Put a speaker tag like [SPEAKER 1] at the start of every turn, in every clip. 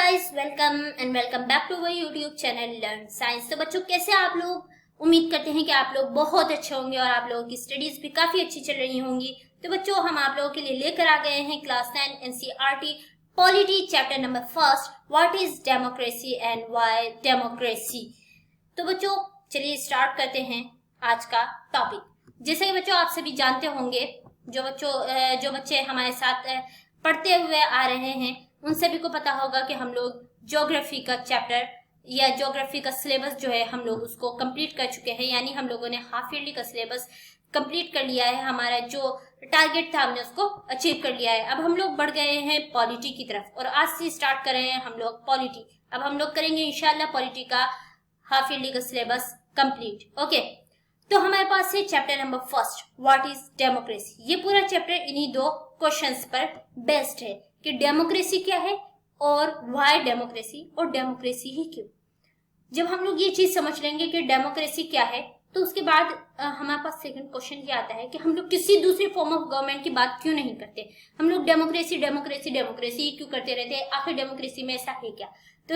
[SPEAKER 1] Guys, welcome back to our YouTube channel learn science. तो बच्चों, कैसे आप लोग? उम्मीद करते हैं कि आप लोग बहुत अच्छे होंगे और आप लोगों की स्टडीज भी काफी अच्छी चल रही होंगी। तो बच्चों, हम आप लोगों के लिए लेकर आ गए हैं class 9 NCERT polity chapter number first, what is democracy and why democracy. तो बच्चों, चलिए स्टार्ट करते हैं आज का टॉपिक। जैसे कि बच्चों आप सभी जानते होंगे, जो बच्चे हमारे साथ पढ़ते हुए आ रहे हैं उन सभी को पता होगा कि हम लोग ज्योग्राफी का चैप्टर या ज्योग्राफी का सिलेबस जो है हम लोग उसको कंप्लीट कर चुके हैं। यानी हम लोगों ने हाफ ईयरली का सिलेबस कंप्लीट कर लिया है। हमारा जो टारगेट था हमने उसको अचीव कर लिया है। अब हम लोग बढ़ गए हैं पॉलिटी की तरफ और आज से स्टार्ट कर रहे हैं हम लोग पॉलिटी। अब हम लोग करेंगे इंशाल्लाह पॉलिटी का हाफ ईयरली का सिलेबस कंप्लीट। ओके, तो हमारे पास है chapter number first, what is democracy. ये पूरा चैप्टर इन्हीं दो क्वेश्चंस पर बेस्ड है कि डेमोक्रेसी क्या है और व्हाई डेमोक्रेसी, और डेमोक्रेसी ही क्यों। जब हम लोग ये चीज समझ लेंगे कि डेमोक्रेसी क्या है, तो उसके बाद हमारे पास सेकंड क्वेश्चन ये आता है कि हम लोग किसी दूसरे फॉर्म ऑफ गवर्नमेंट की बात क्यों नहीं करते। हम लोग डेमोक्रेसी डेमोक्रेसी डेमोक्रेसी क्यों करते रहते हैं, आखिर डेमोक्रेसी में ऐसा है क्या। तो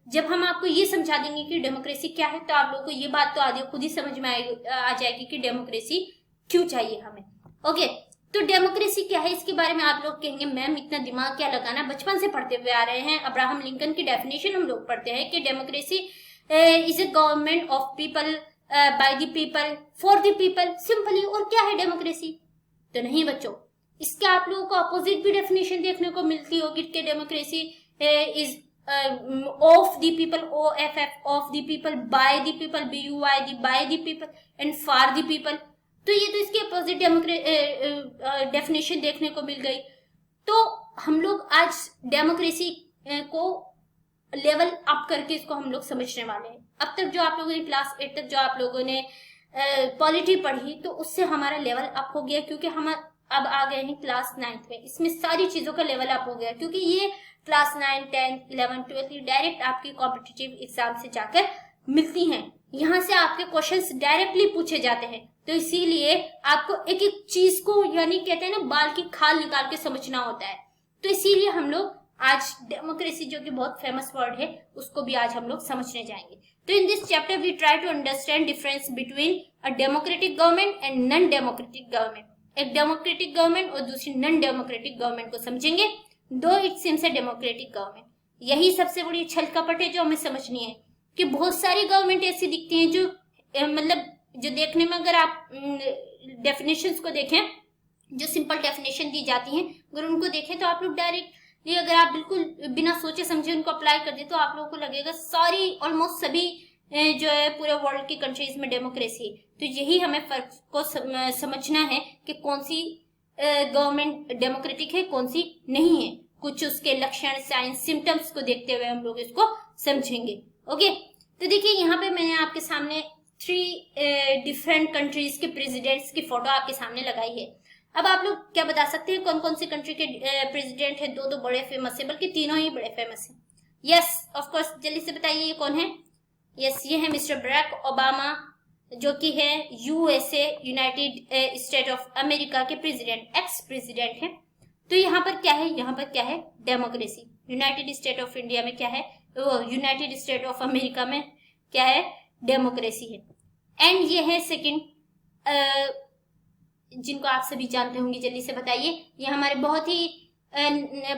[SPEAKER 1] जब हम आपको ये समझा देंगे कि डेमोक्रेसी क्या है, तो आप लोगों को ये बात तो आगे खुद ही समझ में आ जाएगी कि डेमोक्रेसी क्यों चाहिए हमें। ओके, तो डेमोक्रेसी क्या है इसके बारे में आप लोग कहेंगे मैम इतना दिमाग क्या लगाना, बचपन से पढ़ते हुए आ रहे हैं। अब्राहम लिंकन की डेफिनेशन हम लोग पढ़ते हैं कि democracy is a government of people bye the people for the people, simply. और क्या है डेमोक्रेसी? तो नहीं बच्चों, इसके आप लोगों को अपोजिट भी डेफिनेशन देखने को मिलती होगी कि democracy is of the people, of the people, by the people, by the people and for the people। तो ये तो इसकी अपोजिट डेफिनेशन देखने को मिल गई। तो हम लोग आज डेमोक्रेसी को लेवल अप करके इसको हम लोग समझने वाले हैं। अब तक जो आप लोगों ने क्लास 8 तक जो आप लोगों ने पॉलिटी पढ़ी, तो उससे हमारा लेवल अप हो गया, क्योंकि हम अब आ गए हैं क्लास 9 में। इसमें सारी चीजों का लेवल अप हो गया, क्योंकि ये क्लास 9, 10, 11, 12 डायरेक्ट आपकी कॉम्पिटिटिव एग्जाम से जाकर मिलती हैं। यहाँ से आपके क्वेश्चंस डायरेक्टली पूछे जाते हैं। तो इसीलिए आपको एक एक चीज को, यानी कहते हैं ना, बाल की खाल निकाल के समझना होता है। तो इसीलिए हम लोग आज डेमोक्रेसी, जो कि बहुत फेमस वर्ड है, उसको भी आज हम लोग समझने जाएंगे। तो in this chapter we try to understand difference between a democratic government and non democratic government. एक डेमोक्रेटिक गवर्नमेंट और दूसरी नॉन डेमोक्रेटिक गवर्नमेंट को समझेंगे, though it seems a democratic government. यही सबसे बड़ी छल कपट है जो हमें समझनी है, कि बहुत सारी गवर्नमेंट ऐसी दिखती हैं जो मतलब जो देखने में, अगर आप डेफिनेशंस को देखें, जो सिंपल डेफिनेशन दी जाती हैं, अगर उनको देखें तो आप लोग डायरेक्टली, अगर आप बिल्कुल बिना सोचे समझे उनको अप्लाई कर दे, तो आप लोगों को लगेगा सारी ऑलमोस्ट सभी जो है पूरे वर्ल्ड की कंट्रीज में डेमोक्रेसी है। तो यही हमें फर्क को समझना है कि कौन सी गवर्नमेंट डेमोक्रेटिक है, कौन सी नहीं है। कुछ उसके लक्षण, साइन, सिम्टम्स को देखते हुए हम लोग इसको समझेंगे। ओके, तो देखिए यहाँ पे मैंने आपके सामने 3 डिफरेंट कंट्रीज के प्रेसिडेंट्स की फोटो आपके सामने लगाई है। अब आप लोग क्या बता सकते हैं कौन कौन सी कंट्री के प्रेसिडेंट है? दो बड़े फेमस है, बल्कि तीनों ही बड़े फेमस है। यस, ऑफ कोर्स, जल्दी से बताइए ये कौन है? यस, ये है मिस्टर बराक ओबामा, जो कि है USA, United state of America के प्रेसिडेंट, एक्स प्रेसिडेंट है। तो यहाँ पर क्या है? यहाँ पर क्या है? Democracy. United state of India में क्या है? यूनाइटेड स्टेट ऑफ अमेरिका में क्या है? डेमोक्रेसी है। एंड ये है सेकंड, जिनको आप सभी जानते होंगे, जल्दी से बताइए। ये हमारे बहुत ही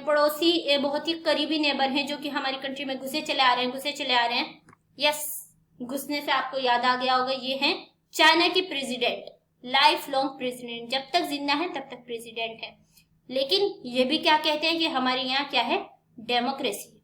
[SPEAKER 1] पड़ोसी, बहुत ही करीबी नेबर हैं, जो कि हमारी कंट्री में घुसे चले आ रहे हैं। यस, घुसने से आपको याद आ गया होगा, ये हैं चाइना की प्रेसिडेंट, लाइफ लॉन्ग प्रेसिडेंट, जब तक जिंदा है तब तक प्रेसिडेंट है। लेकिन ये भी क्या कहते हैं कि हमारे यहाँ क्या है? डेमोक्रेसी।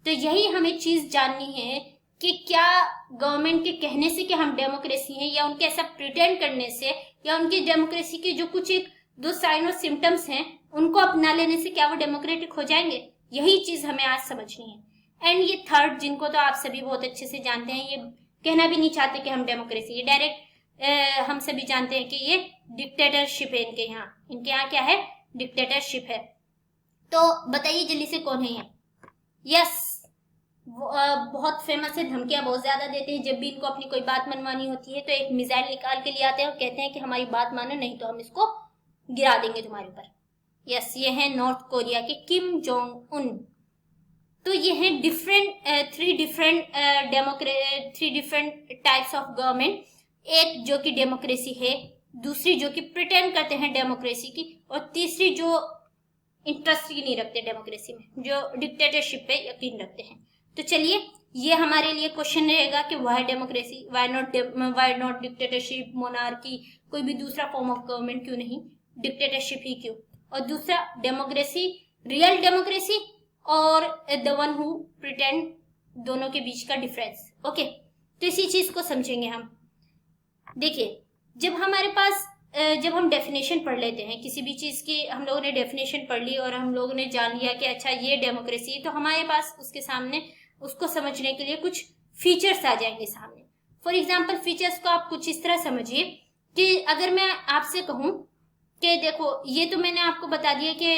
[SPEAKER 1] तो यही हमें चीज जाननी है कि क्या गवर्नमेंट के कहने से कि हम डेमोक्रेसी हैं, या उनके ऐसा प्रिटेंड करने से, या उनकी डेमोक्रेसी के जो कुछ एक दो साइन और सिम्टम्स हैं उनको अपना लेने से क्या वो डेमोक्रेटिक हो जाएंगे? यही चीज हमें आज समझनी है। एंड ये थर्ड, जिनको तो आप सभी बहुत अच्छे से जानते हैं, ये कहना भी नहीं चाहते कि हम डेमोक्रेसी, ये डायरेक्ट हम सभी जानते हैं कि ये डिक्टेटरशिप है इनके यहाँ क्या है? डिक्टेटरशिप है। तो बताइए जल्दी से कौन है ये? यस, बहुत फेमस है, धमकियां बहुत ज्यादा देते हैं। जब भी इनको अपनी कोई बात मनवानी होती है तो एक मिसाइल निकाल के ले आते हैं और कहते हैं कि हमारी बात मानो, नहीं तो हम इसको गिरा देंगे तुम्हारे ऊपर। यस, ये है नॉर्थ कोरिया के किम जोंग उन। तो ये हैं three different types of government. एक जो कि डेमोक्रेसी है, दूसरी जो कि प्रिटेंड करते हैं डेमोक्रेसी की, और तीसरी जो इंटरेस्ट ही नहीं रखते डेमोक्रेसी में, जो डिक्टेटरशिप पे यकीन रखते हैं। तो चलिए, ये हमारे लिए क्वेश्चन रहेगा कि why democracy, why not dictatorship, monarchy, कोई भी दूसरा फॉर्म ऑफ गवर्नमेंट क्यों नहीं, डिक्टेटरशिप ही क्यों। और दूसरा, डेमोक्रेसी, रियल डेमोक्रेसी और द वन हु प्रिटेंड, दोनों के बीच का डिफरेंस। ओके, तो इसी चीज को समझेंगे हम। देखिए, जब हम डेफिनेशन पढ़ लेते हैं किसी भी चीज की, हम लोगों ने डेफिनेशन पढ़ ली और हम लोगों ने जान लिया कि अच्छा ये डेमोक्रेसी है, तो हमारे पास उसके सामने उसको समझने के लिए कुछ फीचर्स आ जाएंगे सामने। फॉर एग्जाम्पल, फीचर्स को आप कुछ इस तरह समझिए कि अगर मैं आपसे कहूं कि देखो, ये तो मैंने आपको बता दिया कि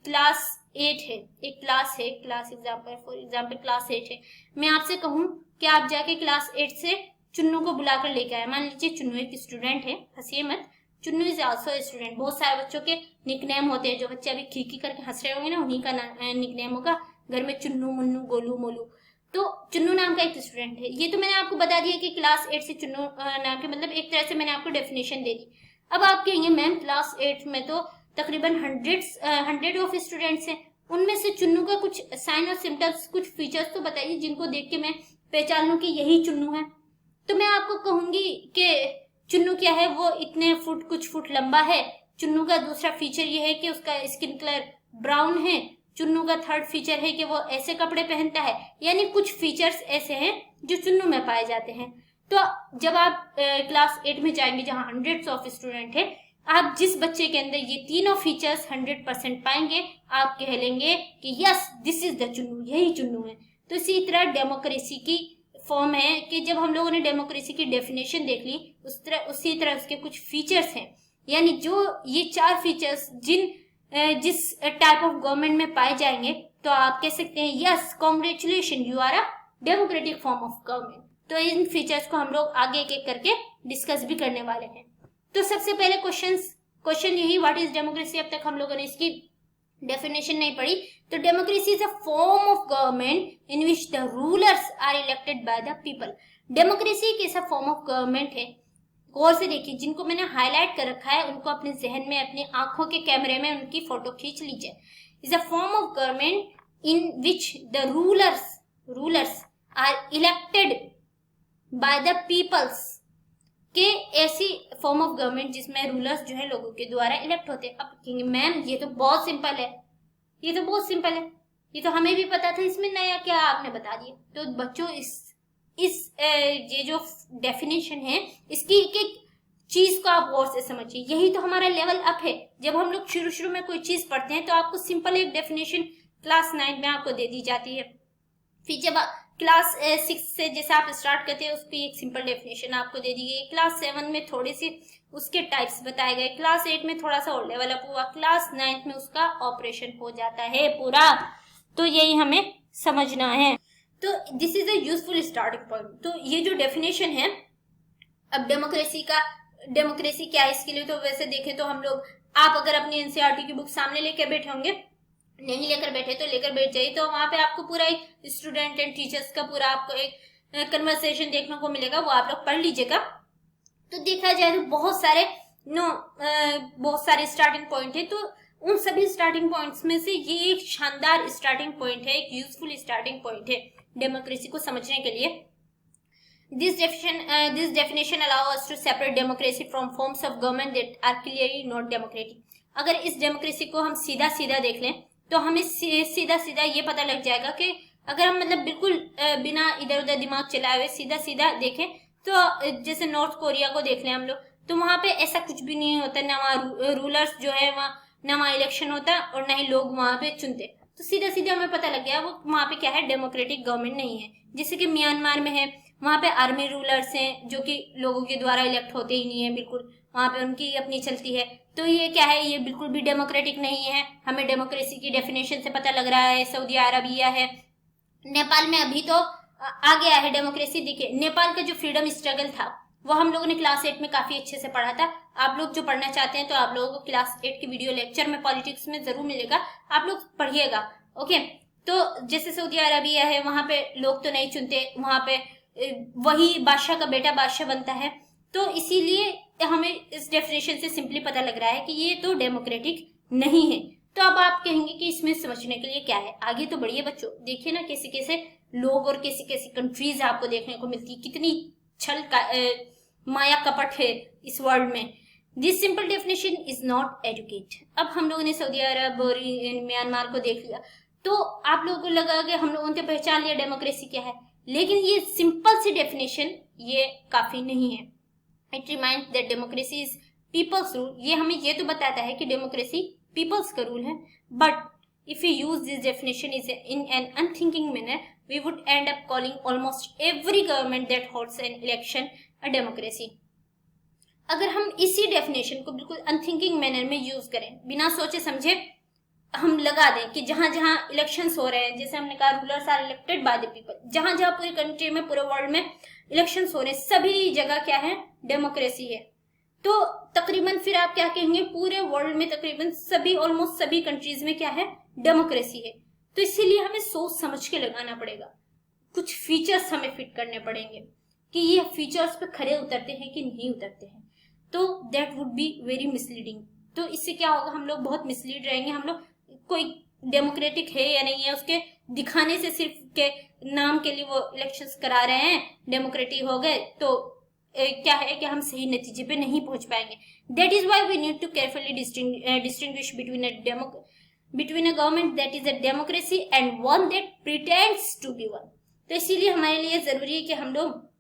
[SPEAKER 1] क्लास 8 है, एक क्लास है, class example, for example class 8 है। मैं आपसे कहूं कि आप जाके क्लास 8 से चुन्नू को बुलाकर लेके आए। मान लीजिए चुन्नू एक स्टूडेंट है, हंसिए मत, चुन्नू इज आल्सो स्टूडेंट। बहुत सारे बच्चों के निकनेम होते हैं, जो बच्चे अभी खीखी करके हंस रहे होंगे ना, उन्हीं का निकनेम होगा घर में, चुन्नू, मुन्नू, गोलू, मोलू। तो चुन्नू नाम का एक स्टूडेंट है। ये तो मैंने आपको बता दिया कि क्लास 8 से चुन्नू नाम के, मतलब एक तरह से मैंने आपको डेफिनेशन दे दी। अब आप कहेंगे मैम क्लास 8 में तो तकरीबन 100 ऑफ स्टूडेंट्स हैं, उनमें से चुन्नू का कुछ साइन और सिम्टम्स, कुछ फीचर्स तो बताइए जिनको देख के मैं पहचान लूं कि यही चुन्नू है। तो मैं आपको कहूंगी कि चुन्नू क्या है, वो इतने फुट कुछ फुट लंबा है। चुन्नू का दूसरा फीचर ये है कि उसका स्किन कलर ब्राउन है। चुन्नू का थर्ड फीचर है कि वो ऐसे कपड़े पहनता है। यानी कुछ फीचर्स ऐसे हैं जो चुन्नू में पाए जाते हैं। तो जब आप क्लास 8 में जाएंगे जहां 100 ऑफ स्टूडेंट है, आप जिस बच्चे के अंदर ये तीनों फीचर्स 100% पाएंगे, आप कह लेंगे कि yes this is the Chunnu, यही चुन्नू है। तो इसी तरह डेमोक्रेसी की फॉर्म है कि जब हम लोगों ने डेमोक्रेसी की डेफिनेशन देख ली, उसी तरह उसके कुछ फीचर्स हैं। यानी जो ये 4 फीचर्स जिस टाइप ऑफ गवर्नमेंट में पाए जाएंगे, तो आप कह सकते हैं yes congratulation, you are a democratic form of government. तो इन फीचर्स को हम लोग आगे एक एक करके डिस्कस भी करने वाले हैं। तो सबसे पहले क्वेश्चन यही, व्हाट इज डेमोक्रेसी। अब तक हम लोगों ने इसकी डेफिनेशन नहीं पढ़ी। तो democracy is a form of government in which the rulers are elected by the people. Democracy एक ऐसा फॉर्म ऑफ गवर्नमेंट है, गौर से देखिए, जिनको मैंने हाईलाइट कर रखा है उनको अपने जहन में, अपनी आंखों के कैमरे में उनकी फोटो खींच लीजिए। Is a form of government in which the rulers are elected by the peoples, के ऐसी फॉर्म ऑफ गवर्नमेंट जिसमें रूलर्स जो है लोगों के द्वारा इलेक्ट होते हैं। अब कहेंगे मैम ये तो बहुत सिंपल है, ये तो बहुत सिंपल है, ये तो हमें भी पता था, इसमें नया क्या आपने बता दिया। तो बच्चों ये जो डेफिनेशन है, इसकी एक एक चीज को आप गौर से समझिए। यही तो हमारा लेवल अप है। जब हम लोग शुरू में कोई चीज पढ़ते हैं तो आपको सिंपल एक डेफिनेशन क्लास 9 में आपको दे दी जाती है। फिर जब क्लास 6 से जैसे आप स्टार्ट करते हैं, उसकी एक सिंपल डेफिनेशन आपको दे दी गई। क्लास 7 में थोड़ी सी उसके टाइप्स बताए गए, क्लास 8 में थोड़ा सा और डेवलप हुआ, क्लास 9 में उसका ऑपरेशन हो जाता है पूरा। तो यही हमें समझना है। तो this is a useful starting point. तो ये जो डेफिनेशन है, अब डेमोक्रेसी क्या है इसके लिए, तो वैसे देखें तो हम लोग, आप अगर अपनी एनसीईआरटी की बुक सामने लेकर बैठे होंगे, नहीं लेकर बैठे तो लेकर बैठ जाइए, तो वहां पे आपको पूरा एक स्टूडेंट एंड टीचर्स का पूरा आपको एक कन्वर्सेशन देखने को मिलेगा, वो आप लोग पढ़ लीजिएगा। तो देखा जाए तो बहुत सारे स्टार्टिंग पॉइंट है। तो उन सभी स्टार्टिंग पॉइंट्स में से ये एक शानदार स्टार्टिंग पॉइंट है, एक यूजफुल स्टार्टिंग पॉइंट है डेमोक्रेसी को समझने के लिए। This definition allow us to separate democracy from forms of government that are clearly not democratic. अगर इस डेमोक्रेसी को हम सीधा सीधा देख लें तो हमें सीधा सीधा ये पता लग जाएगा कि अगर हम मतलब बिल्कुल बिना इधर उधर दिमाग चलाए हुए सीधा सीधा देखें, तो जैसे नॉर्थ कोरिया को देख लें हम लोग, तो वहां पे ऐसा कुछ भी नहीं होता, ना वहाँ रूलर्स जो है वहाँ, ना वहाँ इलेक्शन होता और ना ही लोग वहां पे चुनते। तो सीधा सीधा हमें पता लग गया वो वहां पे क्या है, डेमोक्रेटिक गवर्नमेंट नहीं है। जैसे कि म्यांमार में है, वहां पे आर्मी रूलर्स हैं जो कि लोगों के द्वारा इलेक्ट होते ही नहीं है, बिल्कुल वहां पे उनकी अपनी चलती है। तो ये क्या है, ये बिल्कुल भी डेमोक्रेटिक नहीं है। हमें डेमोक्रेसी की डेफिनेशन से पता लग रहा है। सऊदी अरबिया है, नेपाल में अभी तो आ गया है डेमोक्रेसी। देखिए नेपाल का जो फ्रीडम स्ट्रगल था वो हम लोगों ने क्लास 8 में काफी अच्छे से पढ़ा था। आप लोग जो पढ़ना चाहते हैं तो आप लोगों को क्लास 8 की वीडियो लेक्चर में पॉलिटिक्स में जरूर मिलेगा, आप लोग पढ़िएगा। ओके, तो जैसे सऊदी अरबिया है, वहां पे लोग तो नहीं चुनते, वहां पे वही बादशाह का बेटा बादशाह बनता है। तो इसीलिए हमें इस डेफिनेशन से सिंपली पता लग रहा है कि ये तो डेमोक्रेटिक नहीं है। तो अब आप कहेंगे कि इसमें समझने के लिए क्या है, आगे तो बढ़िए बच्चों, देखिए ना कैसे कैसे लोग और कैसी कैसी कंट्रीज आपको देखने को मिलती, कितनी छल का माया कपट है इस वर्ल्ड में। This simple definition is not adequate. अब हम लोगों ने सऊदी अरब और म्यांमार को देख लिया, तो आप लोगों को लगा कि हम लोगों ने पहचान लिया डेमोक्रेसी क्या है, लेकिन ये सिंपल सी डेफिनेशन ये काफी नहीं है। It reminds that democracy is people's rule. ये हमें ये तो बताता है कि डेमोक्रेसी पीपल्स का रूल है, but if we use this definition is in an unthinking manner, we would end up calling almost every government that holds an election a democracy. अगर हम इसी डेफिनेशन को बिल्कुल अनथिंकिंग मैनर में use करें, बिना सोचे समझे हम लगा दें कि जहां जहां इलेक्शंस हो रहे हैं, जैसे हमने कहा rulers are elected by the people, जहां जहां पूरी कंट्री में, पूरे वर्ल्ड में इलेक्शंस हो रहे हैं, सभी जगह क्या है, डेमोक्रेसी है। तो तकरीबन फिर आप क्या कहेंगे, पूरे वर्ल्ड में तकरीबन सभी, ऑलमोस्ट सभी कंट्रीज में क्या है, डेमोक्रेसी है। तो इसीलिए हमें सोच समझ के लगाना पड़ेगा, कुछ फीचर्स हमें फिट करने पड़ेंगे कि ये फीचर्स पे खरे उतरते हैं कि नहीं उतरते हैं। तो that would be very misleading. तो इससे क्या होगा, हम लोग बहुत मिसलीड रहेंगे, हम लोग कोई डेमोक्रेटिक है या नहीं है उसके दिखाने से, सिर्फ के नाम के लिए वो इलेक्शंस करा रहे हैं, डेमोक्रेटिक हो गए, तो क्या है कि हम सही नतीजे पे नहीं पहुंच पाएंगे। That is why we need to carefully distinguish between a government that is a democracy and one that pretends to be one. तो इसीलिए हमारे लिए जरूरी है कि हम लोग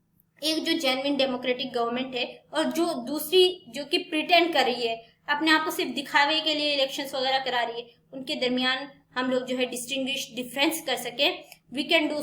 [SPEAKER 1] एक जो जेन्युइन डेमोक्रेटिक गवर्नमेंट है और जो दूसरी जो कि प्रिटेंड कर रही है, अपने आप को सिर्फ दिखावे के लिए इलेक्शंस वगैरह करा रही है, उनके दरमियान हम लोग जो है डिस्टिंग्विश डिफरेंस कर सके। We can do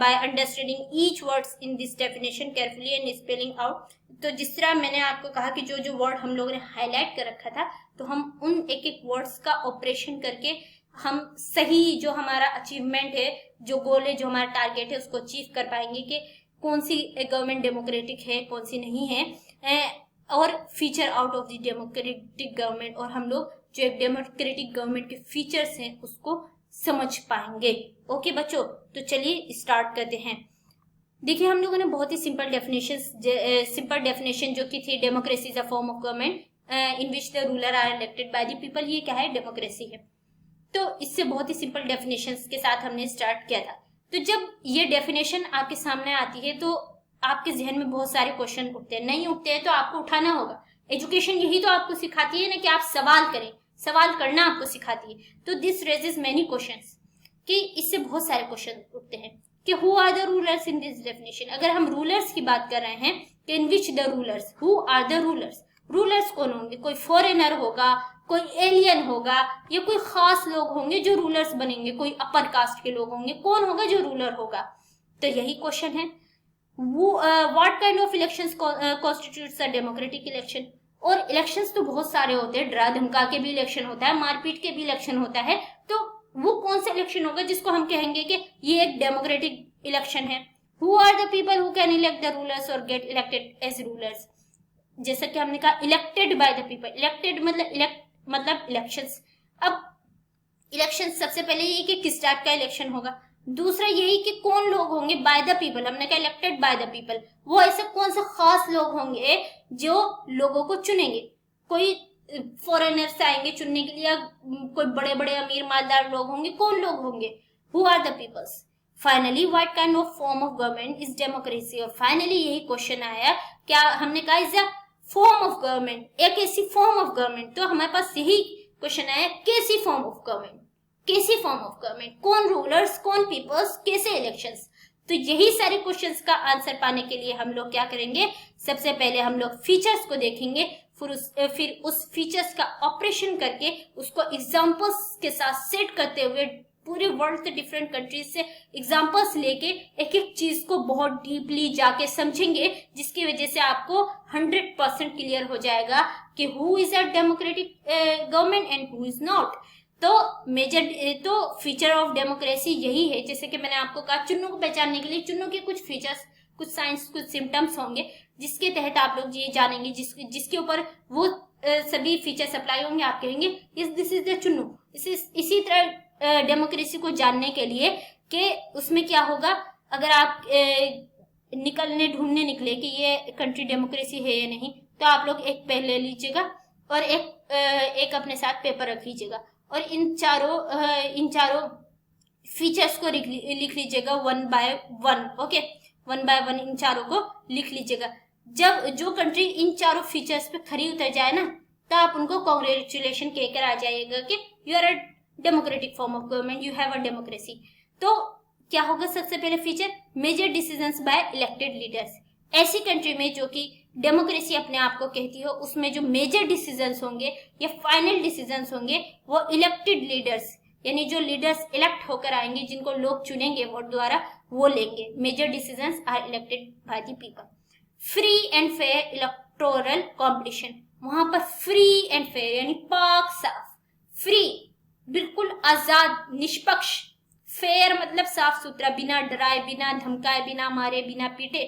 [SPEAKER 1] by understanding each words in this definition carefully and spelling out. तो जिस तरह मैंने आपको कहा कि जो जो वर्ड हम लोगों ने हाईलाइट कर रखा था, तो हम उन एक एक वर्ड्स का ऑपरेशन करके हम सही जो हमारा अचीवमेंट है, जो गोल है, जो हमारा टारगेट है, उसको अचीव कर पाएंगे कि कौन सी गवर्नमेंट डेमोक्रेटिक है, कौन सी नहीं है, और feature out of the democratic government, और हम लोग जो एक डेमोक्रेटिक गवर्नमेंट के फीचर्स हैं उसको समझ पाएंगे। ओके बच्चों, तो चलिए स्टार्ट करते हैं। देखिए हम लोगों ने बहुत ही सिंपल डेफिनेशन जो की थी, democracy is a form of government in which the ruler are elected by the people, ये क्या है, डेमोक्रेसी है। तो इससे बहुत ही सिंपल डेफिनेशंस के साथ हमने स्टार्ट किया था। तो जब ये डेफिनेशन आपके सामने आती है तो आपके जहन में बहुत सारे क्वेश्चन उठते हैं, नहीं उठते हैं तो आपको उठाना होगा। एजुकेशन यही तो आपको सिखाती है ना कि आप सवाल करें, सवाल करना आपको सिखाती है। तो दिस रेजेस मेनी क्वेश्चंस, कि इससे बहुत सारे क्वेश्चन उठते हैं कि who are the rulers in this definition. अगर हम रूलर्स की बात कर रहे हैं कि in which the rulers, who are the rulers, rulers कौन होंगे, कोई फॉरेनर होगा, कोई एलियन होगा, या कोई खास लोग होंगे जो रूलर्स बनेंगे, कोई अपर कास्ट के लोग होंगे, कौन होगा जो रूलर होगा। तो यही क्वेश्चन है, what kind of elections constitutes a democratic election. और इलेक्शंस तो बहुत सारे होते हैं, डरा धमका के भी इलेक्शन होता है, मारपीट के भी इलेक्शन होता है। तो वो कौन सा इलेक्शन होगा जिसको हम कहेंगे कि ये एक डेमोक्रेटिक इलेक्शन है। Who are the people who can elect the rulers और गेट इलेक्टेड एज रूलर्स। जैसा कि हमने कहा elected by the people, elected मतलब इलेक्शंस। अब इलेक्शन सबसे पहले ये कि किस टाइप का इलेक्शन होगा, दूसरा यही कि कौन लोग होंगे, बाय द पीपल, हमने कहा इलेक्टेड बाय द पीपल, वो ऐसे कौन से खास लोग होंगे जो लोगों को चुनेंगे। कोई फॉरेनर्स आएंगे चुनने के लिए, कोई बड़े बड़े अमीर मालदार लोग होंगे, कौन लोग होंगे, who are the peoples. Finally what kind of form of government is democracy. और फाइनली यही क्वेश्चन आया, क्या हमने कहा is a form of government, एक ऐसी फॉर्म ऑफ गवर्नमेंट। तो हमारे पास यही क्वेश्चन आया, कैसी फॉर्म ऑफ गवर्नमेंट, कैसी फॉर्म ऑफ गवर्नमेंट, कौन रूलर्स, कौन पीपल्स, कैसे इलेक्शंस। तो यही सारे क्वेश्चंस का आंसर पाने के लिए हम लोग क्या करेंगे, सबसे पहले हम लोग फीचर्स को देखेंगे, फिर उस फीचर्स का ऑपरेशन करके उसको एग्जांपल्स के साथ सेट करते हुए पूरे वर्ल्ड के डिफरेंट कंट्रीज से एग्जांपल्स लेके एक एक चीज को बहुत डीपली जाके समझेंगे, जिसकी वजह से आपको 100% क्लियर हो जाएगा कि who is a democratic government and who is not. तो फीचर ऑफ डेमोक्रेसी यही है, जैसे कि मैंने आपको कहा चुन्नू को पहचानने के लिए चुन्नू के कुछ फीचर्स, कुछ साइंस, कुछ सिम्टम्स होंगे, जिसके तहत आप लोग ये जानेंगे, जिसके ऊपर वो सभी फीचर्स अप्लाई होंगे, आप कहेंगे दिस इज द चुन्नू। इसी तरह डेमोक्रेसी को जानने के लिए कि उसमें क्या होगा। अगर आप ढूंढने निकले कि ये कंट्री डेमोक्रेसी है या नहीं, तो आप लोग एक पेन ले लीजिएगा और एक अपने साथ पेपर रख लीजिएगा और इन चारों फीचर्स को लिख लीजिएगा 1 by 1। ओके, 1 by 1 इन चारों को लिख लीजिएगा। जब जो कंट्री इन चारों फीचर्स पे खरी उतर जाए ना, तो आप उनको कॉन्ग्रेचुलेशन कहकर आ जाइएगा कि you are a democratic form of government, you have a democracy. तो क्या होगा सबसे पहले feature, major decisions by elected leaders. ऐसी कंट्री में जो कि डेमोक्रेसी अपने आप को कहती हो, उसमें जो मेजर डिसीजंस होंगे या फाइनल डिसीजंस होंगे वो इलेक्टेड लीडर्स, यानी जो लीडर्स इलेक्ट होकर आएंगे, जिनको लोग चुनेंगे वोट द्वारा, वो लेंगे। Major decisions are elected by the people. Free and fair electoral competition, वहां पर फ्री एंड फेयर यानी पाक साफ, फ्री बिल्कुल आजाद निष्पक्ष, फेयर मतलब साफ सुथरा, बिना डराए, बिना धमकाए, बिना मारे, बिना पीटे,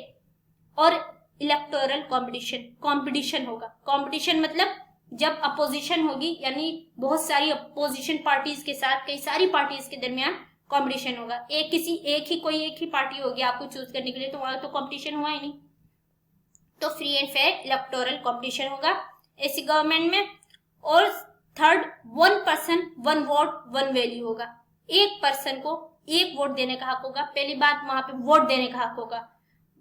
[SPEAKER 1] और इलेक्टोरल कंपटीशन होगा। कंपटीशन मतलब जब अपोजिशन होगी, यानी बहुत सारी अपोजिशन पार्टीज के साथ कई सारी पार्टीज के दरमियान कंपटीशन होगा। एक ही पार्टी होगी आपको चूज करने के लिए, तो वहां तो कंपटीशन हुआ ही नहीं। तो free and fair electoral competition होगा ऐसी गवर्नमेंट में। और थर्ड, 1 person 1 vote 1 value होगा। एक पर्सन को एक वोट देने का हक होगा। पहली बात, वहां पे वोट देने का हक होगा।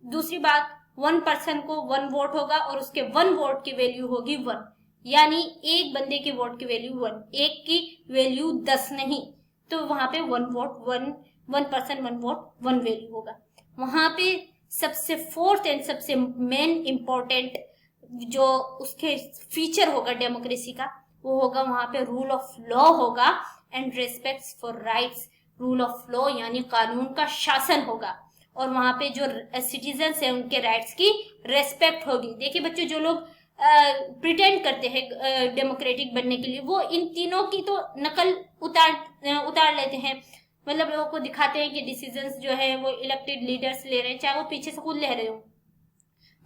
[SPEAKER 1] दूसरी बात, 1 person को 1 वोट होगा और उसके 1 वोट की वैल्यू होगी 1, यानी एक बंदे की वोट की वैल्यू 1, एक की वैल्यू 10 नहीं। तो वहां पे 1 person 1 वोट 1 वैल्यू होगा। वहां पे सबसे फोर्थ एंड सबसे मेन इंपॉर्टेंट जो उसके फीचर होगा डेमोक्रेसी का, वो होगा वहां पे रूल ऑफ लॉ होगा and respects for rights. Rule of law यानी कानून का शासन होगा, और वहां पे जो सिटीजन्स है उनके राइट्स की रेस्पेक्ट होगी। देखिए बच्चों, जो लोग प्रिटेंड करते हैं डेमोक्रेटिक बनने के लिए, वो इन तीनों की तो नकल उतार लेते हैं। मतलब लोगों को दिखाते हैं कि डिसीजंस जो है वो इलेक्टेड लीडर्स ले रहे हैं, चाहे वो पीछे से खुद ले रहे हो।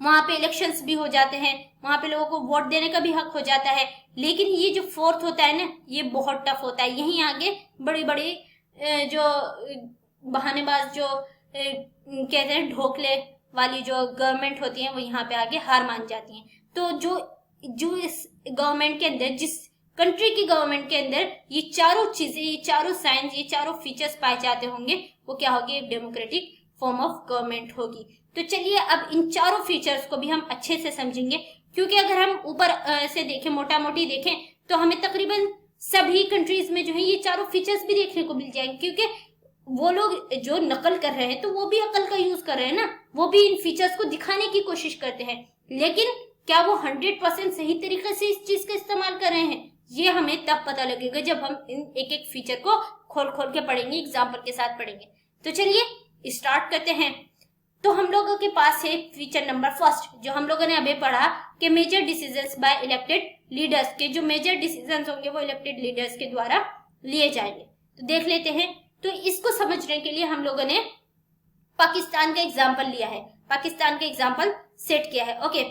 [SPEAKER 1] वहां पे इलेक्शंस भी हो जाते हैं, वहां पे लोगों को वोट देने का भी हक हो जाता है। लेकिन ये जो फोर्थ होता है ना, ये बहुत टफ होता है। यहीं आगे बड़ी बड़ी जो बहानेबाज जो कहते हैं ढोकले वाली जो गवर्नमेंट होती है, वो यहाँ पे आगे हार मान जाती हैं। तो जो इस गवर्नमेंट के अंदर, जिस कंट्री की गवर्नमेंट के अंदर ये चारों चीजें, ये चारों साइंस, ये चारों फीचर्स पाए जाते होंगे, वो क्या होगी, एक डेमोक्रेटिक फॉर्म ऑफ गवर्नमेंट होगी। तो चलिए अब इन चारों फीचर्स को भी हम अच्छे से समझेंगे, क्योंकि अगर हम ऊपर से देखें, मोटा मोटी देखें, तो हमें तकरीबन सभी कंट्रीज में जो है ये चारों फीचर्स भी देखने को मिल जाएंगे। क्योंकि वो लोग जो नकल कर रहे हैं, तो वो भी अकल का यूज कर रहे हैं ना, वो भी इन फीचर्स को दिखाने की कोशिश करते हैं। लेकिन क्या वो 100% सही तरीके से इस चीज का इस्तेमाल कर रहे हैं, ये हमें तब पता लगेगा जब हम इन एक एक फीचर को खोल खोल के पढ़ेंगे, एग्जाम्पल के साथ पढ़ेंगे। तो चलिए स्टार्ट करते हैं। तो हम लोगों के पास है फीचर नंबर फर्स्ट, जो हम लोगों ने अभी पढ़ा कि major decisions by elected leaders, के जो मेजर डिसीजंस होंगे वो इलेक्टेड लीडर्स के द्वारा लिए जाएंगे। तो देख लेते हैं। तो इसको समझने के लिए हम लोगों ने पाकिस्तान का एग्जाम्पल लिया है, पाकिस्तान का एग्जाम्पल सेट किया है। ओके,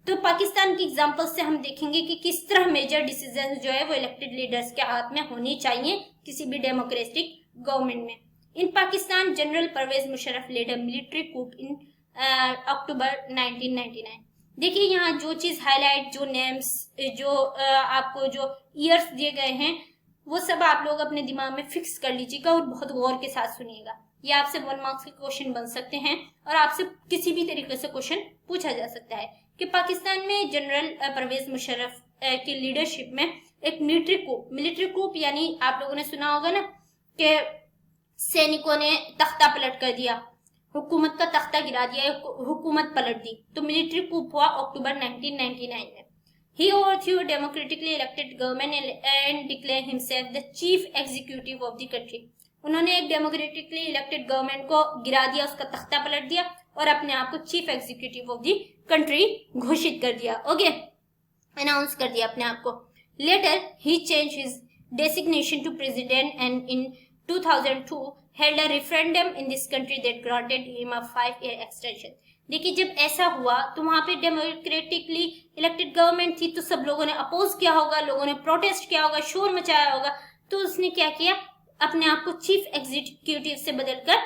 [SPEAKER 1] तो पाकिस्तान की एग्जाम्पल से हम देखेंगे कि किस तरह मेजर डिसीजन जो है वो इलेक्टेड लीडर्स के हाथ में होनी चाहिए किसी भी डेमोक्रेटिक गवर्नमेंट में। In Pakistan, general Parvez Musharraf led a military coup in October 1999। देखिए यहाँ जो चीज हाईलाइट, जो नेम्स, जो आपको जो ईयर्स दिए गए हैं, वो सब आप लोग अपने दिमाग में फिक्स कर लीजिएगा और बहुत गौर के साथ सुनिएगा। ये आपसे 1 मार्क्स के क्वेश्चन बन सकते हैं और आपसे किसी भी तरीके से क्वेश्चन पूछा जा सकता है कि पाकिस्तान में जनरल परवेज मुशर्रफ की लीडरशिप में एक मिलिट्री कूप यानी आप लोगों ने सुना होगा ना कि सैनिकों ने तख्ता पलट कर दिया, हुकूमत का तख्ता गिरा दिया, हुकूमत पलट दी। तो मिलिट्री कूप हुआ अक्टूबर 1999 में। He overthrew a democratically elected government and declared himself the chief executive of the country. उन्होंने एक डेमोक्रेटिकली इलेक्टेड गवर्नमेंट को गिरा दिया, उसका तख्ता पलट दिया और अपने आप को chief executive of the country घोषित कर दिया। ओके, अनाउंस कर दिया अपने आप को। Later he change his designation to president and in 2002 held a referendum in this country that granted him a 5-year extension. देखिए जब ऐसा हुआ तो वहां पे डेमोक्रेटिकली इलेक्टेड गवर्नमेंट थी, तो सब लोगों ने अपोज किया होगा, लोगों ने प्रोटेस्ट किया होगा, शोर मचाया होगा। तो उसने क्या किया, अपने आप को चीफ एग्जीक्यूटिव से बदलकर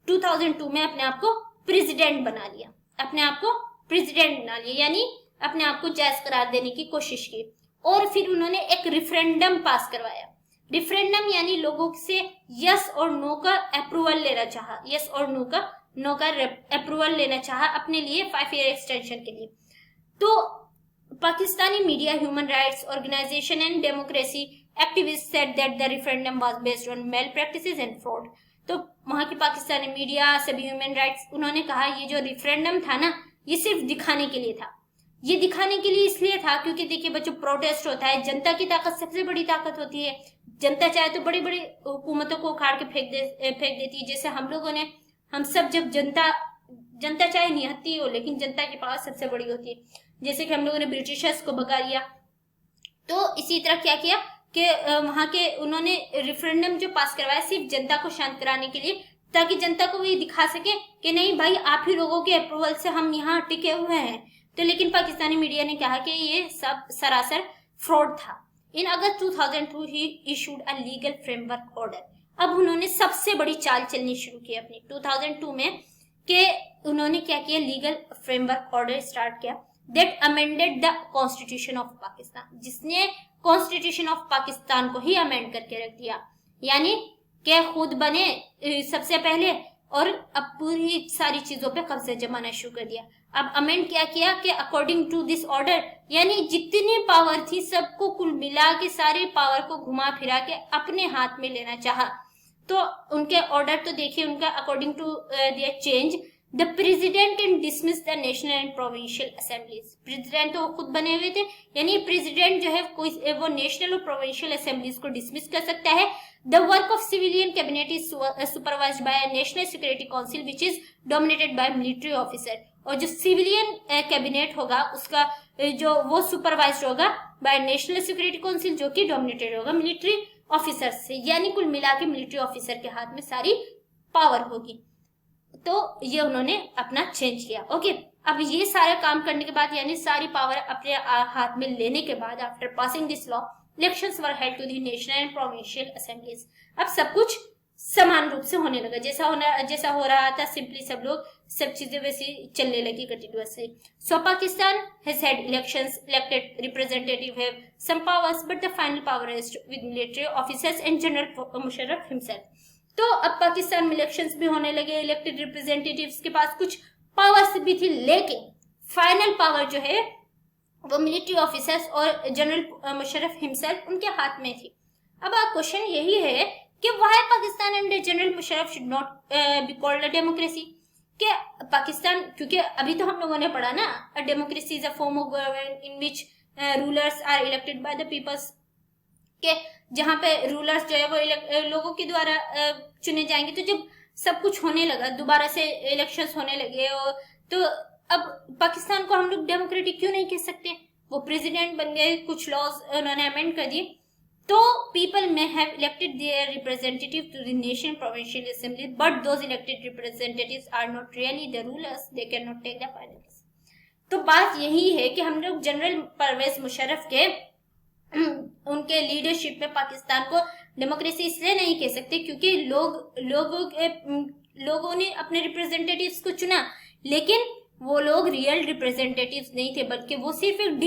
[SPEAKER 1] 2002 में अपने आप को प्रेसिडेंट बना लिया, अपने आप को प्रेसिडेंट बना लिया, यानी अपने आप को जायज करार देने की कोशिश की। और फिर उन्होंने एक रेफरेंडम पास करवाया। रेफरेंडम यानी लोगों से यस और नो का अप्रूवल लेना चाहा, यस और नो का अप्रूवल लेना चाहा अपने लिए 5 ईयर एक्सटेंशन के लिए। तो Pakistani media, human rights organisation and democracy activist said that the referendum was based on malpractices and fraud. तो वहां की पाकिस्तानी मीडिया, सभी ह्यूमन राइट्स, उन्होंने कहा ये जो रेफरेंडम था ना, ये सिर्फ दिखाने के लिए था। ये दिखाने के लिए इसलिए था क्योंकि देखिए बच्चों, प्रोटेस्ट होता है, जनता की ताकत सबसे बड़ी ताकत होती है। जनता चाहे तो बड़ी बड़ी हुकूमतों को उखाड़ के फेंक देती है। जैसे हम लोगों ने, हम सब, जब जनता चाहे निहत्ती हो लेकिन जनता की पावर सबसे बड़ी होती है। जैसे कि हम लोगों ने ब्रिटिशर्स को भगा दिया, तो इसी तरह क्या किया कि वहां के उन्होंने रेफरेंडम जो पास करवाया सिर्फ जनता को शांत कराने के लिए, ताकि जनता को ये दिखा सके कि नहीं भाई, आप ही लोगों के अप्रूवल से हम यहाँ टिके हुए हैं। तो लेकिन पाकिस्तानी मीडिया ने कहा कि ये सब सरासर फ्रॉड था। In August 2002 he issued a legal framework order. अब उन्होंने सबसे बड़ी चाल चलनी शुरू की अपनी 2002 में, कि उन्होंने क्या किया, लीगल फ्रेमवर्क ऑर्डर स्टार्ट किया that amended the constitution of Pakistan, जिसने कॉन्स्टिट्यूशन ऑफ पाकिस्तान को ही अमेंड करके रख दिया। यानी कि खुद बने सबसे पहले और अब पूरी सारी चीजों पे कब्जा जमाना शुरू कर दिया। अब अमेंड क्या किया कि अकॉर्डिंग टू दिस ऑर्डर, यानी जितनी पावर थी सबको कुल मिला के सारी पावर को घुमा फिरा के अपने हाथ में लेना चाहा। तो उनके ऑर्डर तो देखिए, उनका according to their change the president can dismiss the national and provincial assemblies. President तो खुद बने हुए थे, यानी प्रेसिडेंट जो है कोई वो नेशनल और प्रोविंशियल असेंबलीज को डिसमिस कर सकता है। The work of civilian cabinet is supervised by a national security council which is dominated by military officer. और जो सिविलियन कैबिनेट होगा उसका जो वो सुपरवाइज्ड होगा बाय नेशनल सिक्योरिटी काउंसिल, जो कि डोमिनेटेड होगा मिलिट्री ऑफिसर से। यानी कुल मिला के मिलिट्री ऑफिसर के हाथ में सारी पावर होगी। तो ये उन्होंने अपना चेंज किया। ओके, अब ये सारा काम करने के बाद, यानी सारी पावर अपने हाथ में लेने के बाद, after passing this law, elections were held to the national and provincial assemblies. अब सब कुछ समान रूप से होने लगा, जैसा हो रहा था सिंपली सब लोग, सब चीजें वैसी चलने लगी continuously. So Pakistan has had elections, elected representative have some powers but the final power rest with military officers and general Musharraf himself. तो अब पाकिस्तान में इलेक्शंस भी होने लगे, इलेक्टेड रिप्रेजेंटेटिव्स के पास कुछ पावर्स भी थी, लेकिन फाइनल पावर जो है वो मिलिट्री ऑफिसर्स और जनरल मुशर्रफ हिमसेल्फ उनके हाथ में थी। अब क्वेश्चन यही है कि why Pakistan and general Musharraf should not be called a democracy. कि पाकिस्तान, क्योंकि अभी तो हम लोगों ने पढ़ा ना, a democracy is a form of government in which rulers are elected by the peoples, के जहाँ पे रूलर्स जो है वो लोगों के द्वारा चुने जाएंगे। तो जब सब कुछ होने लगा, दोबारा से इलेक्शंस होने लगे, और तो अब पाकिस्तान को हम लोग डेमोक्रेटिक क्यों नहीं कह सकते। वो प्रेसिडेंट बन गए, कुछ लॉज उन्होंने अमेंड कर दिए। तो people may have elected their representative to the national provincial assembly but those elected representatives are not really the rulers, they can not take the final decision. तो बात यही है कि हम लोग जनरल परवेज मुशर्रफ के उनके लीडरशिप में पाकिस्तान को डेमोक्रेसी इसलिए नहीं कह सकते क्योंकि लोगों ने अपने रिप्रेजेंटेटिव्स को चुना, लेकिन वो लोग रियल रिप्रेजेंटेटिव्स नहीं थे, बल्कि वो सिर्फ एक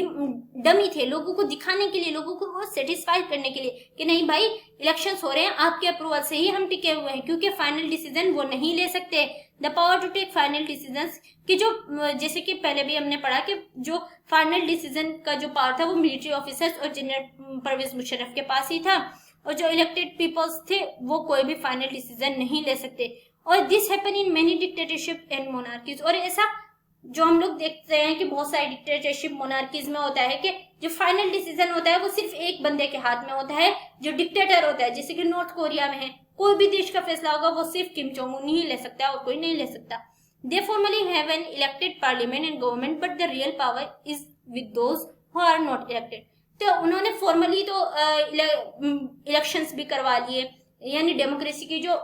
[SPEAKER 1] डमी थे, लोगों को दिखाने के लिए, लोगों को सेटिस्फाई करने के लिए कि नहीं भाई इलेक्शंस हो रहे हैं, आपके अप्रूवल से ही हम टिके हुए हैं। क्योंकि फाइनल डिसीजन वो नहीं ले सकते। The power to take final decisions की जो, जैसे कि पहले भी हमने पढ़ा कि जो फाइनल डिसीजन का जो पावर था वो मिलिट्री ऑफिसर्स और जनरल परवेज मुशर्रफ के पास ही था, और जो इलेक्टेड पीपल्स थे वो कोई भी फाइनल डिसीजन नहीं ले सकते। और this happen in many dictatorship and monarchies. और ऐसा जो हम लोग देखते हैं कि बहुत सारी डिक्टेटरशिप मोनार्कीज में होता है कि जो फाइनल डिसीजन होता है वो सिर्फ एक बंदे के हाथ में होता है, जो डिक्टेटर होता है, जैसे कि नॉर्थ कोरिया में है, कोई भी देश का फैसला होगा वो सिर्फ किम जोंग उन ही ले सकता है और कोई नहीं ले सकता। They formally have an elected parliament and government but the real power is with those who are not elected. तो उन्होंने फॉर्मली तो इलेक्शंस भी करवा लिए, यानी डेमोक्रेसी की जो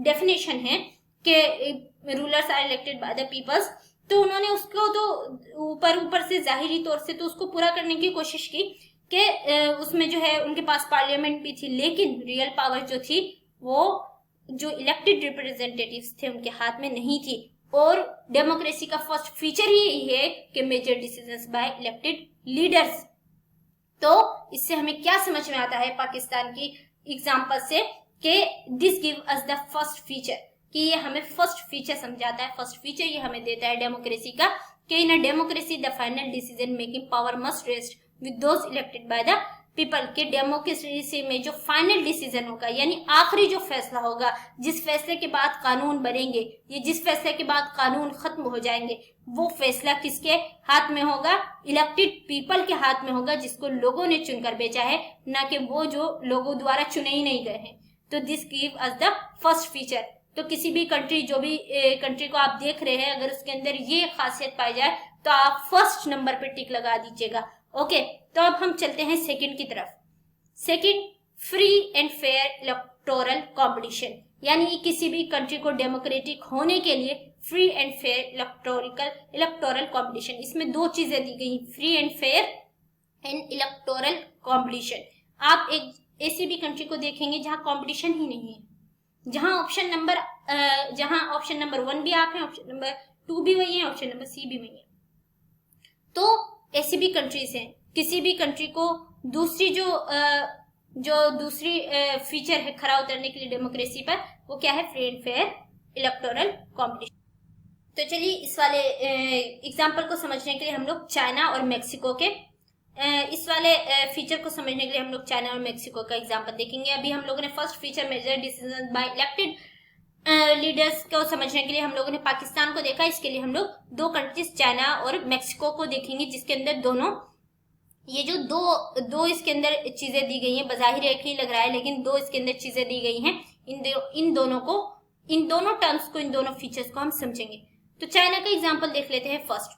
[SPEAKER 1] डेफिनेशन है कि rulers are elected by the peoples, तो उन्होंने उसको तो ऊपर से जाहिरी तौर से तो उसको पूरा करने की कोशिश की, कि उसमें जो है उनके पास पार्लियामेंट भी थी, लेकिन रियल पावर जो थी वो जो इलेक्टेड रिप्रेजेंटेटिव्स थे उनके हाथ में नहीं थी। और डेमोक्रेसी का फर्स्ट फीचर ही यही है कि major decisions by elected leaders. तो इससे हमें क्या समझ में आता है पाकिस्तान की एग्जांपल से कि this give us the first feature, कि ये हमें फर्स्ट फीचर समझाता है, फर्स्ट फीचर ये हमें देता है डेमोक्रेसी का, कि in a democracy the final decision making power must rest with those elected by the people. के डेमोक्रेसी में जो फाइनल डिसीजन होगा यानी आखिरी जो फैसला होगा, जिस फैसले के बाद कानून बनेंगे, ये जिस फैसले के बाद कानून खत्म हो जाएंगे, वो फैसला किसके हाथ में होगा? इलेक्टेड पीपल के हाथ में होगा, जिसको लोगों ने चुनकर भेजा है, ना कि वो जो लोगों द्वारा चुने ही नहीं गए हैं। तो this give us the first feature. तो किसी भी कंट्री, जो भी कंट्री को आप देख रहे हैं, अगर उसके अंदर ये खासियत पाई जाए तो आप फर्स्ट नंबर पे टिक लगा दीजिएगा। ओके, तो अब हम चलते हैं सेकंड की तरफ। Second, free and fair electoral competition, यानी किसी भी कंट्री को डेमोक्रेटिक होने के लिए free and fair electoral competition, इसमें दो चीजें दी गई, free and fair and electoral competition. आप एक ऐसी भी कंट्री को देखेंगे जहां कंपटीशन ही नहीं है, जहां ऑप्शन नंबर 1 भी आप हैं, ऑप्शन नंबर 2 भी वही है, ऑप्शन नंबर सी भी वही है। तो ऐसी भी कंट्रीज हैं। किसी भी कंट्री को दूसरी जो दूसरी फीचर है खरा उतरने के लिए डेमोक्रेसी पर, वो क्या है? Free and fair electoral competition. तो चलिए इस वाले एग्जाम्पल को समझने के लिए हम लोग चाइना और मेक्सिको के इस वाले फीचर को समझने के लिए हम लोग चाइना और मेक्सिको का एग्जाम्पल देखेंगे। अभी हम लोगों ने first feature major decision by elected leaders को समझने के लिए हम लोगों ने पाकिस्तान को देखा। इसके लिए हम लोग दो कंट्रीज चाइना और मेक्सिको को देखेंगे, जिसके अंदर दोनों ये जो दो इसके अंदर चीजें दी गई हैं, बजाहिर एक ही लग रहा है लेकिन दो इसके अंदर चीजें दी गई हैं। इन दोनों टर्म्स को, इन दोनों फीचर्स को हम समझेंगे। तो चाइना का एग्जाम्पल देख लेते हैं फर्स्ट,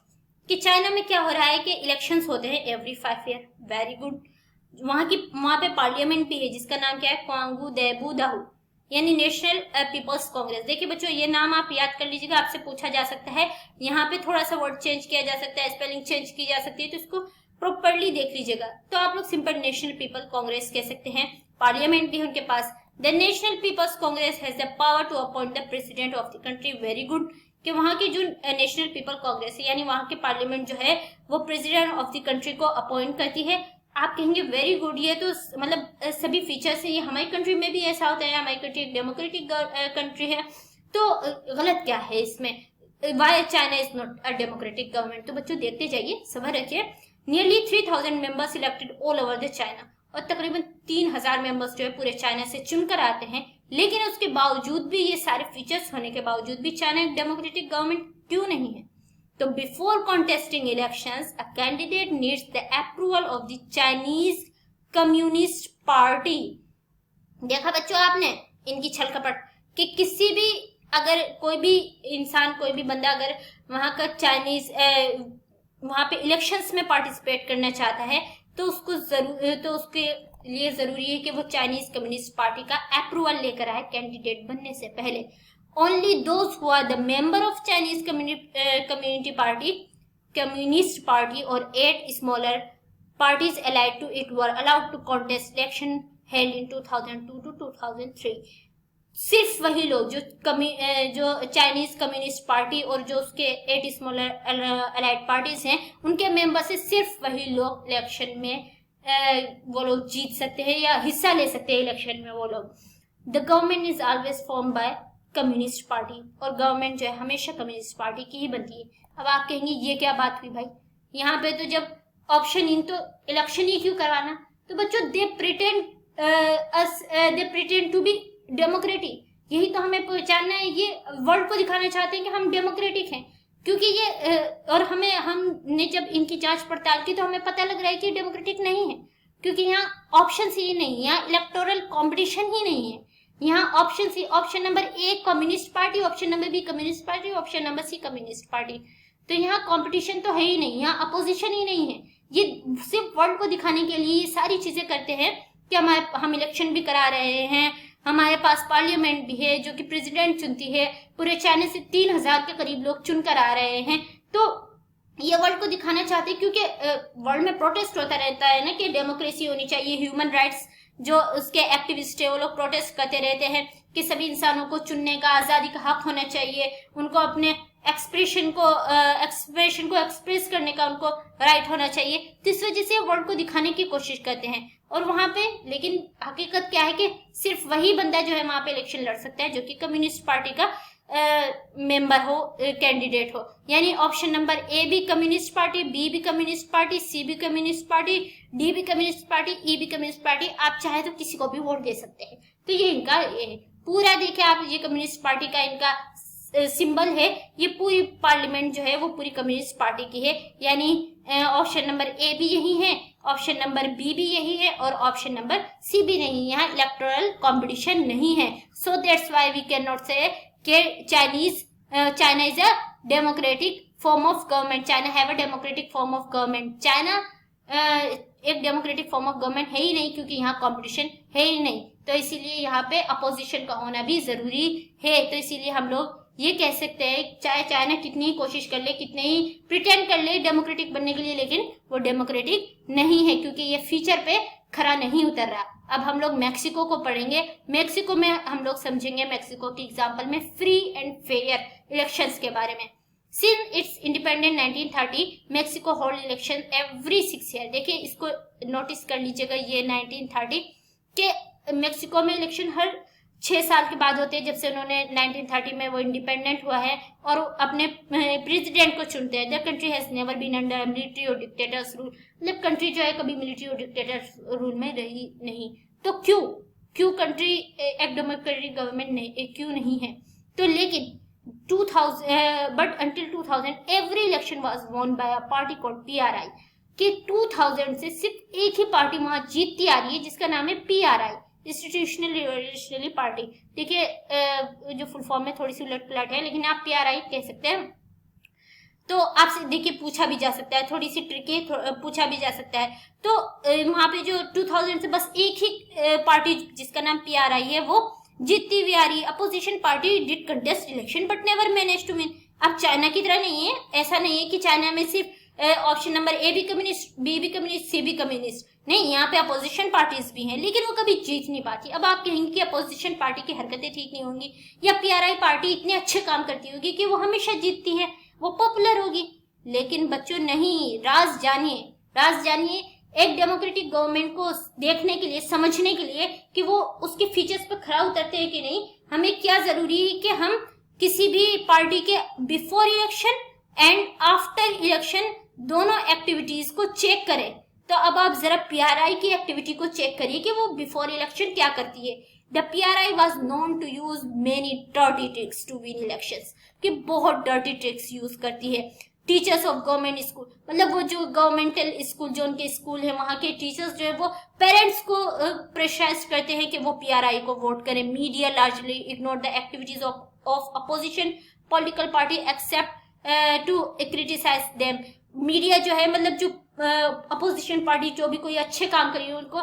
[SPEAKER 1] कि चाइना में क्या हो रहा है कि इलेक्शंस होते हैं एवरी 5 ईयर। Very good. वहां पे पार्लियामेंट भी है जिसका नाम क्या है? क्वांगू देबू दाहू, यानी नेशनल पीपल्स कांग्रेस। देखिए बच्चों, ये नाम आप याद कर लीजिएगा, आपसे पूछा जा सकता है। यहाँ पे थोड़ा सा वर्ड चेंज किया जा सकता है, स्पेलिंग चेंज की जा सकती है, तो इसको प्रॉपरली देख लीजिएगा। तो आप लोग सिंपल नेशनल पीपल कांग्रेस कह सकते हैं। पार्लियामेंट भी है उनके पास। The National People's Congress has the power to appoint the president of the country. Very good. कि वहां की जो नेशनल पीपल कांग्रेस है, यानी वहां के पार्लियामेंट जो है वो प्रेसिडेंट ऑफ द कंट्री को अपॉइंट करती है। आप कहेंगे वेरी गुड, ये तो मतलब सभी फीचर्स है, ये हमारी कंट्री में भी ऐसा होता है, हमारी कंट्री एक डेमोक्रेटिक कंट्री है, तो गलत क्या है इसमें? Why China is not a democratic government? तो बच्चों देखते जाइए, सबर रखिए। Nearly 3000 members elected all over the China, और तकरीबन 3000 मेंबर्स जो है पूरे चाइना से चुनकर आते हैं। लेकिन उसके बावजूद भी, ये सारे फीचर्स होने के बावजूद भी, चाइना एक डेमोक्रेटिक गवर्नमेंट क्यों नहीं है? तो before contesting elections a candidate needs the approval of the Chinese communist party. देखा बच्चों आपने इनकी छल कपट, कि किसी भी, अगर कोई भी इंसान, कोई भी बंदा अगर वहां का चाइनीज वहां पे इलेक्शंस में पार्टिसिपेट करना चाहता है, तो उसके लिए जरूरी है कि वो चाइनीज कम्युनिस्ट पार्टी का अप्रूवल लेकर आए कैंडिडेट बनने से पहले। Only those who are the member of Chinese communist party और 8 smaller parties allied to it were allowed to contest election held in 2002 to 2003। सिर्फ वही लोग जो चाइनीज कम्युनिस्ट पार्टी और जो उसके 8 स्मॉलर अलाइड पार्टीज हैं, उनके मेंबर से सिर्फ वही लोग इलेक्शन में वो लोग जीत सकते हैं या हिस्सा ले सकते हैं इलेक्शन में वो लोग। The government is always form by communist party, और गवर्नमेंट जो है हमेशा कम्युनिस्ट पार्टी की ही बनती है। अब आप कहेंगे ये क्या बात हुई भाई, यहाँ पे तो जब ऑप्शन इन, तो इलेक्शन ही क्यों करवाना? तो बच्चों they pretend to be democratic, यही तो हमें पहचानना है। ये वर्ल्ड को दिखाना चाहते हैं कि हम डेमोक्रेटिक हैं, क्योंकि ये और हमने जब इनकी जांच पड़ताल की तो हमें पता लग रहा है कि डेमोक्रेटिक नहीं है, क्योंकि यहाँ ऑप्शन ही नहीं, यहाँ इलेक्टोरल कॉम्पिटिशन ही नहीं है। यहाँ option number 1 communist party, option number B communist party, option number C communist party. तो यहाँ कंपटीशन तो है ही नहीं, यहाँ अपोजिशन ही नहीं है। ये सिर्फ वर्ल्ड को दिखाने के लिए ये सारी चीजें करते हैं कि हम इलेक्शन भी करा रहे हैं, हमारे पास पार्लियामेंट भी है जो कि प्रेसिडेंट चुनती है, पूरे चाइना से 3000 के करीब लोग चुनकर आ रहे हैं। तो ये वर्ल्ड को दिखाना चाहते हैं, क्योंकि वर्ल्ड में प्रोटेस्ट होता रहता है ना कि डेमोक्रेसी होनी चाहिए, ह्यूमन राइट्स, जो उसके एक्टिविस्ट है वो लोग प्रोटेस्ट करते रहते हैं कि सभी इंसानों को चुनने का, आजादी का हक होना चाहिए, उनको अपने एक्सप्रेशन को एक्सप्रेस करने का उनको राइट होना चाहिए। तो इस वजह से वर्ल्ड को दिखाने की कोशिश करते हैं। और वहां पे लेकिन हकीकत क्या है कि सिर्फ वही बंदा जो है वहां पे इलेक्शन लड़ सकता है जो कि कम्युनिस्ट पार्टी का मेंबर हो, कैंडिडेट हो। यानी ऑप्शन नंबर ए भी कम्युनिस्ट पार्टी, बी भी कम्युनिस्ट पार्टी, सी भी कम्युनिस्ट पार्टी, डी भी कम्युनिस्ट पार्टी, ई भी कम्युनिस्ट पार्टी। आप चाहे तो किसी को भी वोट दे सकते हैं। तो ये इनका ये है पूरा, देखिए आप, ये कम्युनिस्ट पार्टी का इनका सिंबल है। ये पूरी पार्लियामेंट जो है वो पूरी कम्युनिस्ट पार्टी की है। यानी ऑप्शन नंबर ए भी यही है, ऑप्शन नंबर बी भी यही है और ऑप्शन नंबर सी भी नहीं। यहाँ इलेक्टोरल कंपटीशन नहीं है। So that's why we can not say China is a democratic form of government, China have a democratic form of government. China एक डेमोक्रेटिक फॉर्म ऑफ गवर्नमेंट है ही नहीं, क्योंकि यहाँ कंपटीशन है ही नहीं। तो इसीलिए यहाँ पे अपोजिशन का होना भी जरूरी है। तो इसीलिए हम लोग ये कह सकते हैं, चाहे चाइना कितनी ही कोशिश कर ले, कितने ही प्रिटेंड कर ले डेमोक्रेटिक बनने के लिए, लेकिन वो डेमोक्रेटिक नहीं है, क्योंकि ये फीचर पे खरा नहीं उतर रहा। अब हम लोग मैक्सिको को पढ़ेंगे। मैक्सिको में हम लोग समझेंगे मैक्सिको की एग्जांपल में फ्री एंड फेयर इलेक्शंस के बारे में। Since it's independent 1930, Mexico hold election every 6 year. देखिए इसको नोटिस कर लीजिएगा, ये 1930 के मैक्सिको में इलेक्शन हर 6 साल के बाद होते हैं। जब से उन्होंने 1930 में वो इंडिपेंडेंट हुआ है और अपने प्रेसिडेंट को चुनते हैं। The country has never been under military और डिक्टेटर्स रूल। मतलब कंट्री जो है कभी मिलिट्री और डिक्टेटर रूल में रही नहीं। तो क्यों कंट्री एक डेमोक्रेटिक गवर्नमेंट नहीं, क्यों नहीं है? तो लेकिन 2000 but until 2000 every election was won by a party called PRI। कि 2000 से सिर्फ एक ही पार्टी वहां जीतती आ रही है जिसका नाम है PRI, इंस्टीट्यूशनल रिवोल्यूशनरी पार्टी। देखिए जो फुल फॉर्म में थोड़ी सी उलट पलट है, लेकिन आप PRI कह सकते हैं। तो आपसे देखिए पूछा भी जा सकता है, थोड़ी सी ट्रिकी पूछा भी जा सकता है। तो वहां पे जो 2000 से बस एक ही पार्टी जिसका नाम PRI है वो जीतती हुई आ रही। Opposition party did contest election but never manage to win. अब चाइना की तरह नहीं है, ऐसा नहीं है कि चाइना में सिर्फ ऑप्शन नंबर ए भी कम्युनिस्ट, बी भी कम्युनिस्ट, सी भी कम्युनिस्ट। नहीं, यहाँ पे अपोजिशन पार्टीज भी हैं, लेकिन वो कभी जीत नहीं पाती। अब आप कहेंगे कि अपोजिशन पार्टी की हरकतें ठीक नहीं होंगी या PRI पार्टी इतने अच्छे काम करती होगी कि वो हमेशा जीतती है, वो पॉपुलर होगी। लेकिन बच्चों नहीं, राज जानिए एक डेमोक्रेटिक गवर्नमेंट को देखने के लिए, समझने के लिए कि वो उसके फीचर्स पर खरा उतरते हैं कि नहीं, हमें क्या जरूरी है कि हम किसी भी पार्टी के before election and after election दोनों एक्टिविटीज को चेक करें। तो अब आप जरा PRI की एक्टिविटी को चेक करिए कि वो बिफोर इलेक्शन क्या करती है। The PRI was known to use many dirty tricks to win elections, कि बहुत डर्टी ट्रिक्स यूज करती है। टीचर्स ऑफ गवर्नमेंट स्कूल, मतलब वो जो गवर्नमेंटल स्कूल, जो उनके स्कूल है वहां के टीचर्स जो है वो पेरेंट्स को प्रेशराइज करते हैं कि वो PRI को वोट करें। Media largely ignore the activities of opposition political party except to criticise them. Media जो है, मतलब जो अपोजिशन पार्टी जो भी कोई अच्छे काम करी है उनको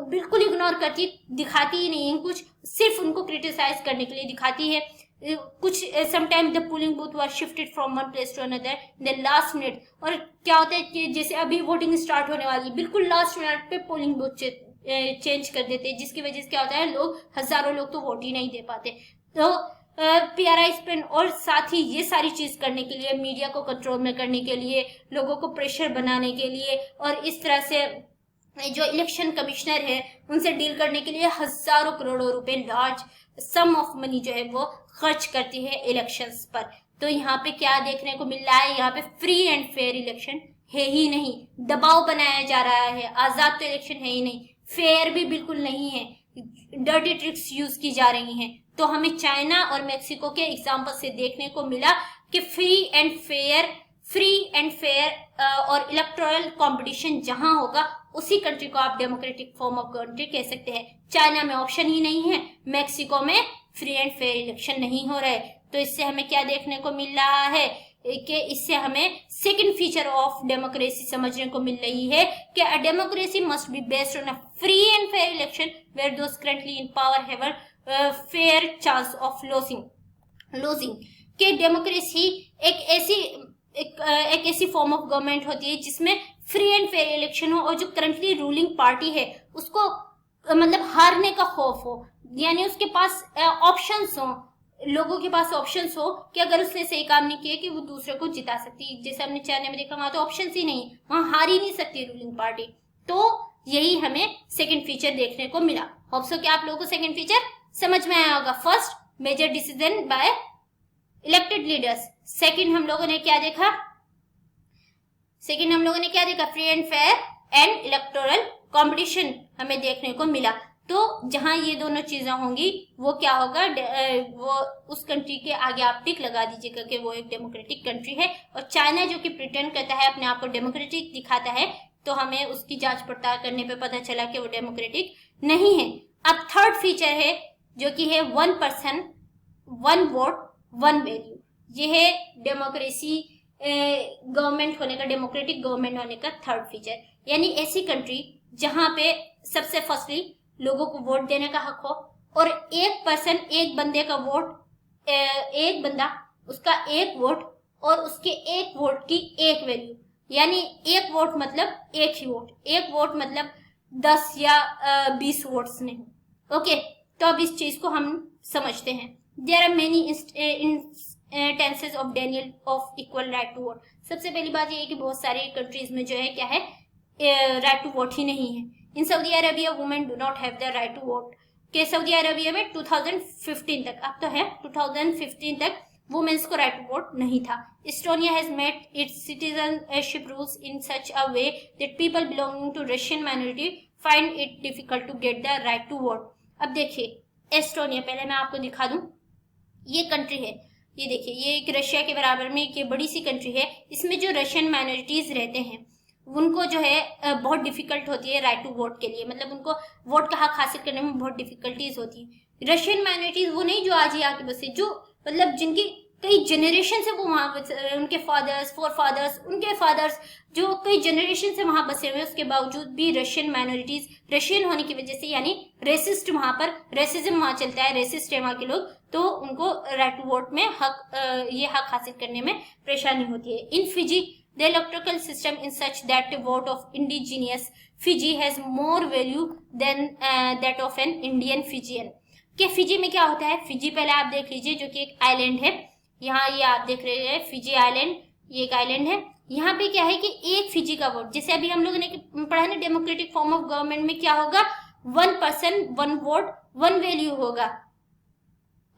[SPEAKER 1] बिल्कुल इग्नोर करती, दिखाती ही नहीं है कुछ, सिर्फ उनको क्रिटिसाइज करने के लिए दिखाती है कुछ। Sometime the polling booth were shifted from one place to another the last minute. और क्या होता है कि जैसे अभी वोटिंग स्टार्ट होने वाली, बिल्कुल लास्ट मिनट पे पोलिंग बूथ चेंज कर देते हैं, जिसकी वजह से क्या होता है, हजारों लोग तो वोट ही नहीं दे पाते। तो PRI स्पेंड, और साथ ही ये सारी चीज करने के लिए, मीडिया को कंट्रोल में करने के लिए, लोगों को प्रेशर बनाने के लिए, और इस तरह से जो इलेक्शन कमिश्नर है उनसे डील करने के लिए हजारों करोड़ों रुपए, लार्ज सम ऑफ मनी जो है वो खर्च करती है इलेक्शंस पर। तो यहाँ पे क्या देखने को मिल रहा है, यहाँ पे फ्री एंड फेयर इलेक्शन है ही नहीं, दबाव बनाया जा रहा है। आजाद तो इलेक्शन है ही नहीं, फेयर भी बिल्कुल नहीं है, डर्टी ट्रिक्स यूज की जा रही हैं। तो हमें चाइना और मेक्सिको के एग्जाम्पल से देखने को मिला कि फ्री एंड फेयर और इलेक्टोरल कंपटीशन जहां होगा उसी कंट्री को आप डेमोक्रेटिक फॉर्म ऑफ कंट्री कह सकते हैं। चाइना में ऑप्शन ही नहीं है, मेक्सिको में फ्री एंड फेयर इलेक्शन नहीं हो रहे। तो इससे हमें क्या देखने को मिल रहा है कि इससे हमें सेकंड फीचर ऑफ डेमोक्रेसी समझने को मिल रही है कि a democracy must be based on a free and fair election where those currently in power have a fair chance of losing. कि डेमोक्रेसी एक ऐसी एक ऐसी फॉर्म ऑफ गवर्नमेंट होती है जिसमें फ्री एंड फेयर इलेक्शन हो और जो करंटली रूलिंग पार्टी है उसको मतलब हारने का खौफ हो, यानी उसके पास ऑप्शंस हो, लोगों के पास ऑप्शंस हो कि अगर उसने सही काम नहीं किया कि वो दूसरे को जिता सकती है। जैसे हमने चाइना में देखा, वहां तो ऑप्शंस ही नहीं, वहां हार ही नहीं सकती रूलिंग पार्टी। तो यही हमें सेकंड फीचर देखने को मिला। होप सो कि आप लोगों को सेकंड फीचर समझ में आया होगा। First, major decision by elected leaders. Second हम लोगों ने क्या देखा? Free and fair and electoral competition हमें देखने को मिला। तो जहां ये दोनों चीजें होंगी वो क्या होगा, वो उस कंट्री के आगे आप टिक लगा दीजिएगा कि वो एक डेमोक्रेटिक कंट्री है। और चाइना जो कि प्रिटेंड करता है, अपने आप को डेमोक्रेटिक दिखाता है, तो हमें उसकी जांच पड़ताल करने पे पता चला कि वो डेमोक्रेटिक नहीं है। अब थर्ड फीचर है जो कि है 1 पर्सन 1 वोट 1 वैल्यू। ये है डेमोक्रेसी गवर्नमेंट होने का, डेमोक्रेटिक गवर्नमेंट होने का थर्ड फीचर। यानी ऐसी कंट्री जहां पे सबसे फर्स्टली लोगों को वोट देने का हक हो और एक पर्सन, एक बंदे का वोट, एक बंदा उसका एक वोट और उसके एक वोट की एक वैल्यू। यानी एक वोट मतलब एक ही वोट, एक वोट मतलब 10 या 20 वोट्स नहीं। ओके, तो अब इस चीज को हम समझते हैं। There are many instances of denial of equal right to vote. सबसे पहली बात यह है कि बहुत सारी कंट्रीज में जो है क्या है, राइट टू वोट ही नहीं है। In Saudi Arabia women do not have the right to vote. के सऊदी अरेबिया में 2015 तक, अब तो है 2015 तक वुमेन्स को राइट टू वोट नहीं था। Estonia has made its citizenship rules in such a way that people belonging to Russian minority find it difficult to get the right to vote. अब देखिए एस्टोनिया, पहले मैं आपको दिखा दूं, ये कंट्री है, ये देखिए, ये एक रशिया के बराबर में एक बड़ी सी कंट्री है। इसमें जो रशियन माइनॉरिटीज रहते हैं उनको जो है बहुत डिफिकल्ट होती है राइट टू वोट के लिए, मतलब उनको वोट का हक हासिल करने में बहुत डिफिकल्टीज होती है। रशियन माइनॉरिटीज वो नहीं जो आज ही आके बसे, जो मतलब जिनकी कई जनरेशन से वो वहां, उनके फादर्स, फोर फादर्स, उनके फादर्स जो कई जनरेशन से वहां बसे हुए, उसके बावजूद भी रशियन माइनॉरिटीज, रशियन होने की वजह से, यानी रेसिस्ट, वहां पर रेसिज्म वहां चलता है, रेसिस्ट है वहां के लोग, तो उनको राइट टू वोट में ये हक हासिल करने में परेशानी होती है। इन Fiji the electoral system is such that the vote of indigenous Fiji has more value than that of an Indian Fijian। कि फिजी में क्या होता है, फिजी पहले आप देख लीजिए जो कि एक आइलैंड है। यहाँ ये आप देख रहे हैं फिजी आइलैंड, ये एक आइलैंड है। यहाँ पे क्या है कि एक फिजी का वोट, जैसे अभी हम लोगों ने पढ़ा ना डेमोक्रेटिक फॉर्म ऑफ गवर्नमेंट में क्या होगा, 1 पर्सन 1 वोट 1 वैल्यू होगा।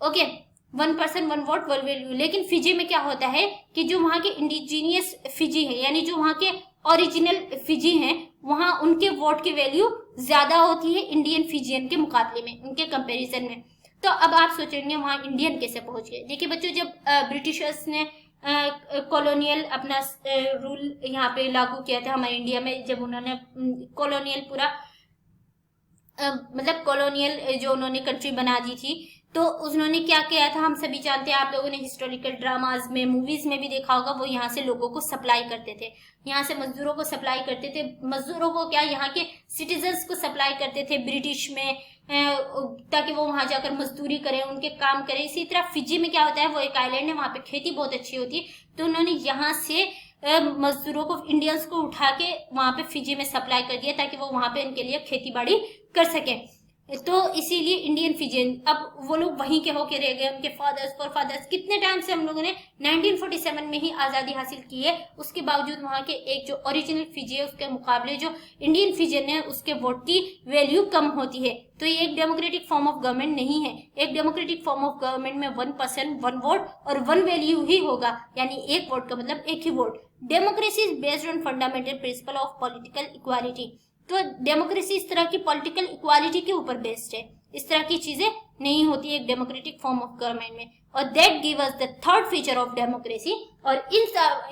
[SPEAKER 1] Okay, 1 person 1 vote 1 value. लेकिन फिजी में क्या होता है कि जो वहां के इंडिजीनियस फिजी है, यानी जो वहां के ओरिजिनल फिजी हैं, वहां उनके वोट की वैल्यू ज्यादा होती है इंडियन फिजियन के मुकाबले में, उनके कंपैरिजन में। तो अब आप सोचेंगे वहां इंडियन कैसे पहुंच गए। देखिए बच्चों, जब ब्रिटिशर्स ने कॉलोनियल अपना रूल यहाँ पे लागू किया था हमारे इंडिया में, जब उन्होंने कॉलोनियल पूरा मतलब कॉलोनियल जो उन्होंने कंट्री बना दी थी, तो उन्होंने क्या किया था हम सभी जानते हैं, आप लोगों ने हिस्टोरिकल ड्रामाज में, मूवीज में भी देखा होगा, वो यहाँ से लोगों को सप्लाई करते थे, यहाँ से मजदूरों को सप्लाई करते थे। मजदूरों को क्या, यहाँ के सिटीजन्स को सप्लाई करते थे ब्रिटिश में, ताकि वो वहां जाकर मजदूरी करें, उनके काम करें। इसी तरह फिजी में क्या होता है, वो एक आइलैंड है, वहां पे खेती बहुत अच्छी होती है, तो उन्होंने यहाँ से मजदूरों को, इंडियंस को उठा के वहां पे फिजी में सप्लाई कर दिया, ताकि वो वहां पे उनके लिए खेती बाड़ी कर सके। तो इसीलिए इंडियन फिजियन, अब वो लोग वहीं के होके रह गए, उनके फादर्स और फादर्स। कितने टाइम से हम लोगों ने 1947 में ही आजादी हासिल की है, उसके बावजूद वहां के एक जो ओरिजिनल फिजी है उसके मुकाबले जो इंडियन फिजियन है उसके वोट की वैल्यू कम होती है। तो ये एक डेमोक्रेटिक फॉर्म ऑफ गवर्नमेंट नहीं है। एक डेमोक्रेटिक फॉर्म ऑफ गवर्नमेंट में 1 पर्सन 1 वोट और 1 वैल्यू ही होगा, यानी एक वोट का मतलब एक ही vote. Democracy is based on fundamental principle of political equality. तो डेमोक्रेसी इस तरह की पॉलिटिकल इक्वालिटी के ऊपर बेस्ड है, इस तरह की चीजें नहीं होती एक डेमोक्रेटिक फॉर्म ऑफ गवर्नमेंट में। और that give us the third feature of democracy. और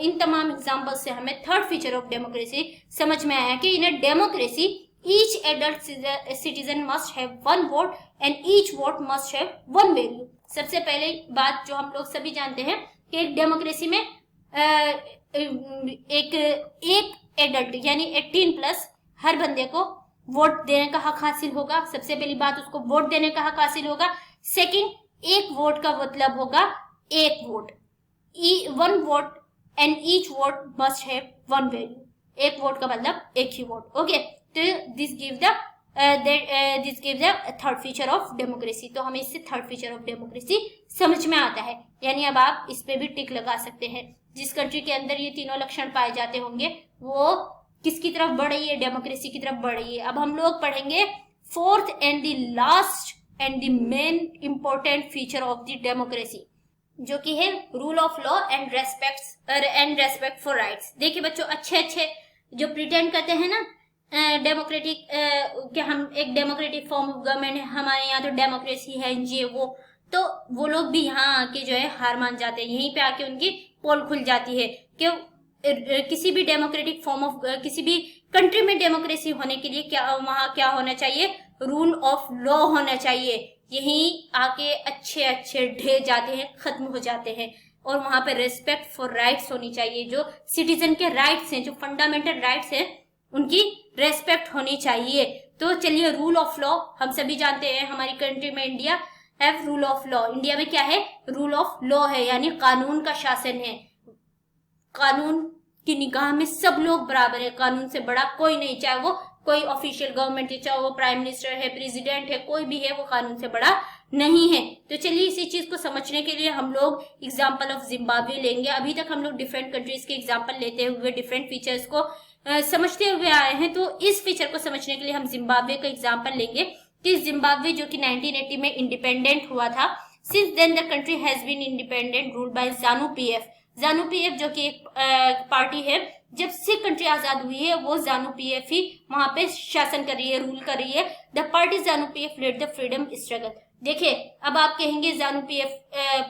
[SPEAKER 1] इन तमाम एग्जांपल से हमें थर्ड फीचर ऑफ डेमोक्रेसी समझ में आया कि in a democracy each adult citizen must have 1 vote and each vote must have 1 value. सबसे पहले बात जो हम लोग सभी जानते हैं कि एक डेमोक्रेसी में एक एडल्ट यानी 18+ हर बंदे को वोट देने का हक हासिल होगा। सबसे पहली बात, उसको वोट देने का हक हासिल होगा। सेकंड, एक वोट का मतलब होगा एक vote, 1 vote and each vote must have one value, एक वोट का मतलब एक ही वोट। ओके, तो this give the third feature of democracy. तो हमें इससे थर्ड फीचर ऑफ डेमोक्रेसी समझ में आता है, यानी अब आप इस पे भी टिक लगा सकते हैं। जिस कंट्री के अंदर ये तीनों लक्षण पाए जाते होंगे वो किसकी तरफ बढ़ रही है, डेमोक्रेसी की तरफ बढ़ रही है। अब हम लोग पढ़ेंगे fourth and the last and the main important feature of the democracy, जो कि है rule of law and respect for rights. देखिए बच्चों, अच्छे जो प्रिटेंड करते हैं ना डेमोक्रेटिक कि हम एक डेमोक्रेटिक फॉर्म ऑफ गवर्नमेंट है, हमारे यहाँ तो डेमोक्रेसी है ये वो, तो वो लोग भी यहाँ आके जो है हार मान जाते हैं। यहीं पे आके उनकी पोल खुल जाती है कि किसी भी डेमोक्रेटिक फॉर्म ऑफ किसी भी कंट्री में डेमोक्रेसी होने के लिए वहाँ क्या होना चाहिए, रूल ऑफ लॉ होना चाहिए। यहीं आके अच्छे ढह जाते हैं, खत्म हो जाते हैं। और वहां पे रेस्पेक्ट फॉर राइट्स होनी चाहिए, जो सिटीजन के राइट्स हैं, जो फंडामेंटल राइट्स हैं, उनकी रेस्पेक्ट होनी चाहिए। तो चलिए, रूल ऑफ लॉ हम सभी जानते हैं, हमारी कंट्री में India have rule of law. India में क्या है, रूल ऑफ लॉ है, यानी कानून का शासन है। कानून की निगाह में सब लोग बराबर है, कानून से बड़ा कोई नहीं, चाहे वो कोई ऑफिशियल गवर्नमेंट है, चाहे वो प्राइम मिनिस्टर है, प्रेसिडेंट है, कोई भी है, वो कानून से बड़ा नहीं है। तो चलिए, इसी चीज को समझने के लिए हम लोग एग्जांपल ऑफ जिम्बाब्वे लेंगे। अभी तक हम लोग डिफरेंट कंट्रीज के एग्जांपल लेते हुए डिफरेंट फीचर्स को समझते हुए आए हैं। तो इस फीचर को समझने के लिए हम जिम्बाब्वे का एग्जांपल लेंगे कि जिम्बाब्वे जो कि 1980 में इंडिपेंडेंट हुआ था, since then the country has been independent ruled by ZANU PF. ZANU PF जो कि एक पार्टी है, जब से कंट्री आजाद हुई है वो ज़ानू पीएफ ही वहां पे शासन कर रही है, रूल कर रही है। The party ZANU PF led the freedom struggle. देखिए, अब आप कहेंगे ज़ानू पीएफ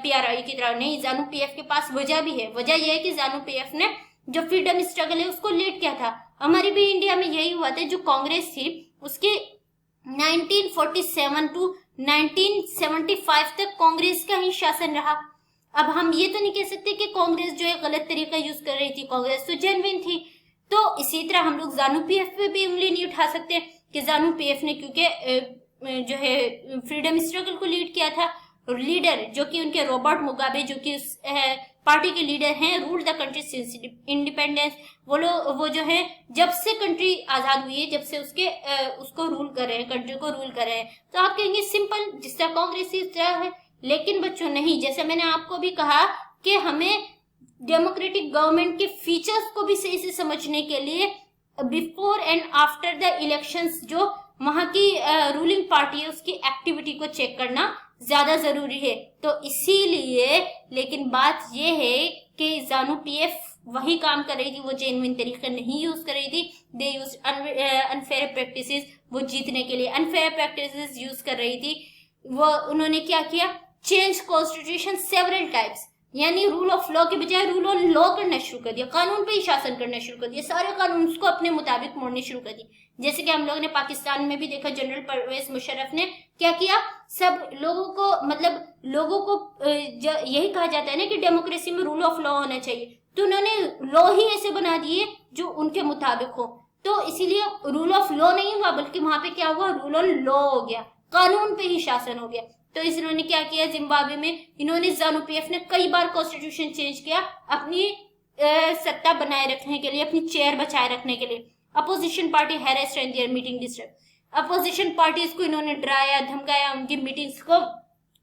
[SPEAKER 1] पीआरआई की तरह, नहीं, ज़ानू पीएफ के पास वजह भी है। वजह यह है कि ज़ानू पीएफ ने जो फ्रीडम स्ट्रगल है उसको लीड किया था। हमारी भी इंडिया में यही हुआ था, जो कांग्रेस थी उसके 1947 टू 1975 तक कांग्रेस का ही शासन रहा। अब हम ये तो नहीं कह सकते कि कांग्रेस जो है गलत तरीका यूज कर रही थी, कांग्रेस तो जेन्युइन थी। तो इसी तरह हम लोग ज़ानू पीएफ पे भी उंगली नहीं उठा सकते कि ज़ानू पीएफ ने क्योंकि जो है फ्रीडम स्ट्रगल को लीड किया था। लीडर जो कि उनके रॉबर्ट मुगाबे जो कि उस पार्टी के लीडर हैं, rule the country since independence. वो जो है जब से कंट्री आजाद हुई है, जब से उसको रूल कर रहे हैं, कंट्री को रूल कर रहे हैं। तो आप कहेंगे सिंपल, जिस तरह कांग्रेस इस तरह है। लेकिन बच्चों नहीं, जैसे मैंने आपको भी कहा कि हमें डेमोक्रेटिक गवर्नमेंट के फीचर्स को भी सही से समझने के लिए before and after the elections जो वहां की रूलिंग पार्टी है उसकी एक्टिविटी को चेक करना ज्यादा जरूरी है। तो इसीलिए, लेकिन बात यह है कि ज़ानू पीएफ वही काम कर रही थी, वो जेन्युइन तरीका नहीं यूज कर रही थी। दे यूज अनफेयर प्रैक्टिसेस, वो जीतने के लिए अनफेयर प्रैक्टिसेस यूज कर रही थी। वो उन्होंने क्या किया, चेंज कॉन्स्टिट्यूशन सेवरल टाइप्स, यानी रूल ऑफ लॉ के बजाय रूल ऑफ लॉ करना शुरू कर दिया, कानून पे ही शासन करना शुरू कर दिया, सारे कानून उसको अपने मुताबिक मोड़ने शुरू कर दिए। जैसे कि हम लोग ने पाकिस्तान में भी देखा, जनरल परवेज मुशर्रफ ने क्या किया, सब लोगों को लोगों को यही कहा जाता है ना कि डेमोक्रेसी में रूल ऑफ लॉ होना चाहिए, तो उन्होंने लॉ ही ऐसे बना दिए जो उनके मुताबिक हो। तो इसीलिए रूल ऑफ लॉ नहीं हुआ, बल्कि वहां पे क्या हुआ, रूल ऑफ लॉ हो गया, कानून पे ही शासन हो गया। तो इन्होंने क्या किया, जिम्बाब्वे में इन्होंने ज़ानू पीएफ ने कई बार कॉन्स्टिट्यूशन चेंज किया अपनी सत्ता बनाए रखने के लिए, अपनी चेयर बचाए रखने के लिए। Opposition party harassed and their meeting disturb. Opposition parties को इन्होंने डराया, धमकाया, उनकी मीटिंग्स को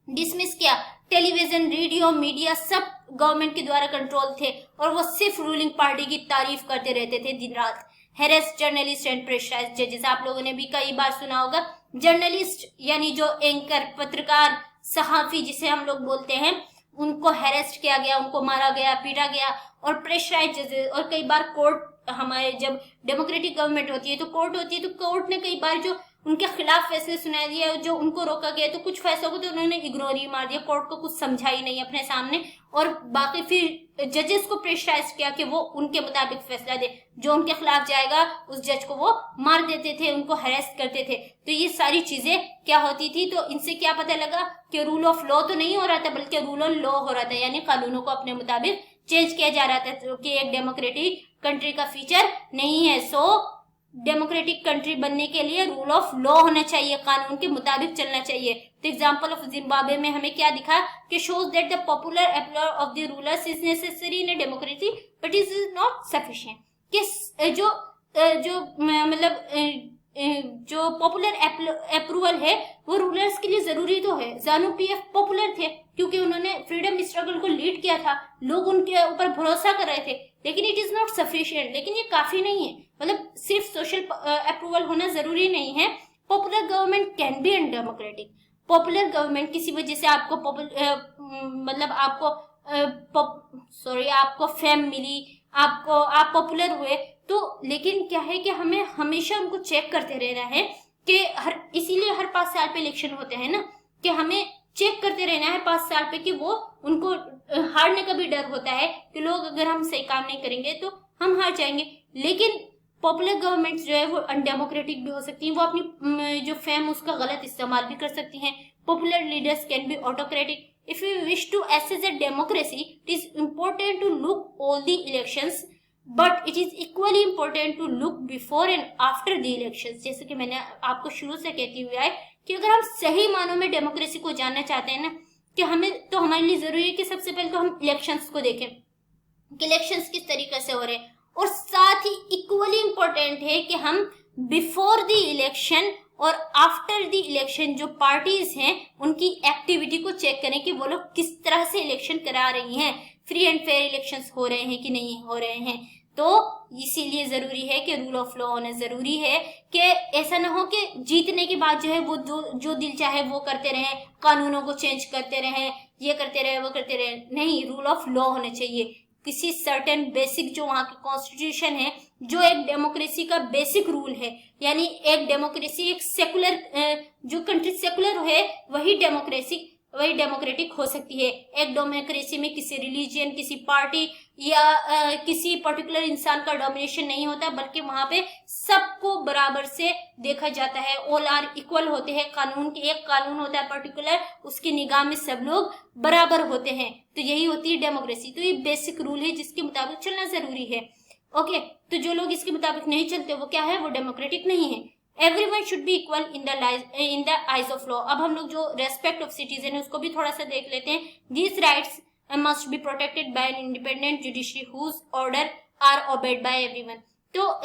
[SPEAKER 1] डिसमिस किया। टेलीविजन, रेडियो, मीडिया सब गवर्नमेंट के द्वारा कंट्रोल थे और वो सिर्फ रूलिंग पार्टी की तारीफ करते रहते थे दिन रात। हैरेस जर्नलिस्ट एंड प्रेशराइज जजेस, आप लोगों ने भी कई बार सुना होगा। जर्नलिस्ट यानी जो एंकर, पत्रकार, सहाफी जिसे हम लोग बोलते हैं, उनको हैरेस्ट किया गया, उनको मारा गया, पीटा गया। और प्रेशराइज जजेस, और कई बार कोर्ट, हमारे जब डेमोक्रेटिक गवर्नमेंट होती है तो कोर्ट होती है, तो कोर्ट ने कई बार जो उनके खिलाफ फैसले सुना दिया, जो उनको रोका गया, तो कुछ फैसलों को तो उन्होंने इग्नोर ही मार दिया, कोर्ट को कुछ समझा ही नहीं अपने सामने। और बाकी फिर जजेस को प्रेशराइज किया कि वो उनके मुताबिक फैसला दे, जो उनके खिलाफ जाएगा उस जज को वो मार देते थे, उनको हरेस्ट करते थे। तो ये सारी चीजें क्या होती थी, तो इनसे क्या पता लगा कि रूल ऑफ लॉ तो नहीं हो रहा था, बल्कि रूल ऑफ लॉ हो रहा था, यानी कानूनों को अपने मुताबिक चेंज किया जा रहा था, जो कि एक डेमोक्रेटिक कंट्री का फीचर नहीं है। सो डेमोक्रेटिक कंट्री बनने के लिए रूल ऑफ लॉ होना चाहिए, कानून के मुताबिक चलना चाहिए। तो द एग्जाम्पल ऑफ जिम्बाब्वे में हमें क्या दिखा कि shows that the popular apply of the rulers is necessary in a democracy but is not sufficient. कि जो मतलब जो पॉपुलर अप्रूवल है वो रूलर्स के लिए जरूरी तो है। जानू पीएफ पॉपुलर थे क्योंकि उन्होंने फ्रीडम स्ट्रगल को लीड किया था, लोग उनके ऊपर भरोसा कर रहे थे, लेकिन इट इज नॉट सफिशिएंट। लेकिन ये काफी नहीं है, मतलब सिर्फ सोशल अप्रूवल होना जरूरी नहीं है। Popular government can be undemocratic. Popular government किसी वजह से आपको मतलब आपको फेम मिली, आप पॉपुलर हुए तो, लेकिन क्या है कि हमें हमेशा उनको चेक करते रहना है कि इसीलिए हर 5 साल पे इलेक्शन होते हैं ना, कि हमें चेक करते रहना है 5 साल पे कि वो उनको हारने का भी डर होता है कि लोग अगर हम सही काम नहीं करेंगे तो हम हार जाएंगे। लेकिन पॉपुलर गवर्नमेंट जो है वो अनडेमोक्रेटिक भी हो सकती हैं, वो अपनी जो फेम उसका गलत इस्तेमाल भी कर सकती हैं। Popular leaders can be autocratic. If we wish to assess a democracy, it is important to look all the elections, but it is equally important to look before and after the elections। जैसे कि मैंने आपको शुरू से कहती हुई है कि अगर हम सही मानों में डेमोक्रेसी को जानना चाहते हैं ना, कि हमारे लिए जरूरी है कि सबसे पहले तो हम इलेक्शंस को देखें कि इलेक्शंस किस तरीके से हो रहे हैं, और साथ ही इक्वली इम्पोर्टेंट है कि हम बिफोर द इलेक्शन और आफ्टर द इलेक्शन जो पार्टीज हैं उनकी एक्टिविटी को चेक करें कि वो लोग किस तरह से इलेक्शन करा रही हैं, फ्री एंड फेयर इलेक्शंस हो रहे हैं कि नहीं हो रहे हैं। तो इसीलिए जरूरी है कि रूल ऑफ लॉ होना जरूरी है, कि ऐसा ना हो कि जीतने के बाद जो है वो जो दिल चाहे वो करते रहें, कानूनों को चेंज करते रहें, ये करते रहे वो करते रहे। नहीं, रूल ऑफ लॉ होने चाहिए, किसी सर्टेन बेसिक जो वहां की कॉन्स्टिट्यूशन है, जो एक डेमोक्रेसी का बेसिक रूल है। यानी एक डेमोक्रेसी, एक सेकुलर, जो कंट्री सेकुलर है वही डेमोक्रेटिक हो सकती है। एक डेमोक्रेसी में किसी रिलीजियन, किसी पार्टी या किसी पर्टिकुलर इंसान का डोमिनेशन नहीं होता, बल्कि वहां पे सबको बराबर से देखा जाता है। ऑल आर इक्वल होते हैं। कानून की एक कानून होता है पर्टिकुलर, उसकी निगाह में सब लोग बराबर होते हैं। तो यही होती है डेमोक्रेसी। तो ये बेसिक रूल है जिसके मुताबिक चलना जरूरी है। ओके, तो जो लोग इसके मुताबिक नहीं चलते वो क्या है, वो डेमोक्रेटिक नहीं है। Everyone should be equal in the eyes of law. अब हम लोग जो रेस्पेक्ट ऑफ सिटीजन है उसको भी थोड़ा सा देख लेते हैं। These rights must be protected by an independent judiciary whose orders are obeyed by everyone. तो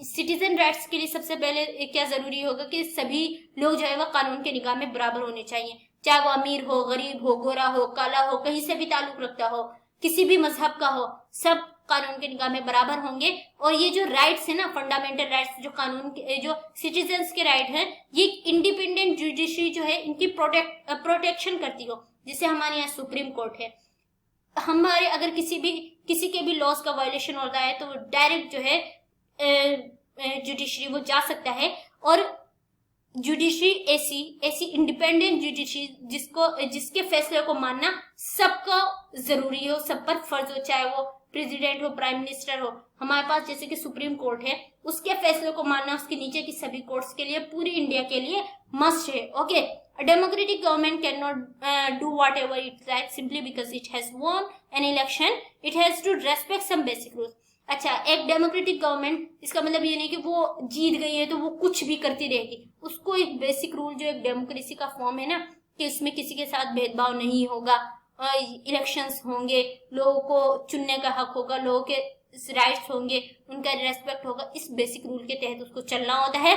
[SPEAKER 1] सिटीजन राइट्स के लिए सबसे पहले क्या जरूरी होगा कि सभी लोग जो है वो कानून के निगाह में बराबर होने चाहिए, चाहे वो अमीर हो, गरीब हो, गोरा हो, काला हो, कहीं से भी ताल्लुक रखता हो, किसी भी मजहब का हो, सब कानून के निगाह में बराबर होंगे। और ये जो राइट्स है ना, फंडामेंटल राइट्स, जो कानून के, जो सिटीजन्स के राइट हैं, ये इंडिपेंडेंट जुडिशरी जो है इनकी प्रोटेक्शन करती हो। जैसे हमारे यहाँ सुप्रीम कोर्ट है, हमारे अगर किसी के भी लॉज का वायलेशन होता है तो डायरेक्ट जो है जुडिशरी वो जा सकता है। और जुडिशरी ऐसी इंडिपेंडेंट जुडिशरी जिसके फैसले को मानना सबका जरूरी हो, सब पर फर्ज हो, चाहे वो प्रेसिडेंट हो, प्राइम मिनिस्टर हो। हमारे पास जैसे कि सुप्रीम कोर्ट है, उसके फैसले को मानना उसके नीचे की सभी कोर्ट्स के लिए, पूरी इंडिया के लिए मस्ट है। Okay, a democratic government cannot do whatever it likes simply because it has won an election. It has to respect some basic rules. अच्छा, एक डेमोक्रेटिक गवर्नमेंट, इसका मतलब ये नहीं कि वो जीत गई है तो वो कुछ भी करती रहेगी। उसको एक बेसिक रूल, जो एक डेमोक्रेसी का फॉर्म है ना, कि इसमें किसी के साथ भेदभाव नहीं होगा, इलेक्शंस होंगे, लोगों को चुनने का हक होगा, लोगों के राइट्स होंगे, उनका रेस्पेक्ट होगा। इस बेसिक रूल के तहत उसको चलना होता है।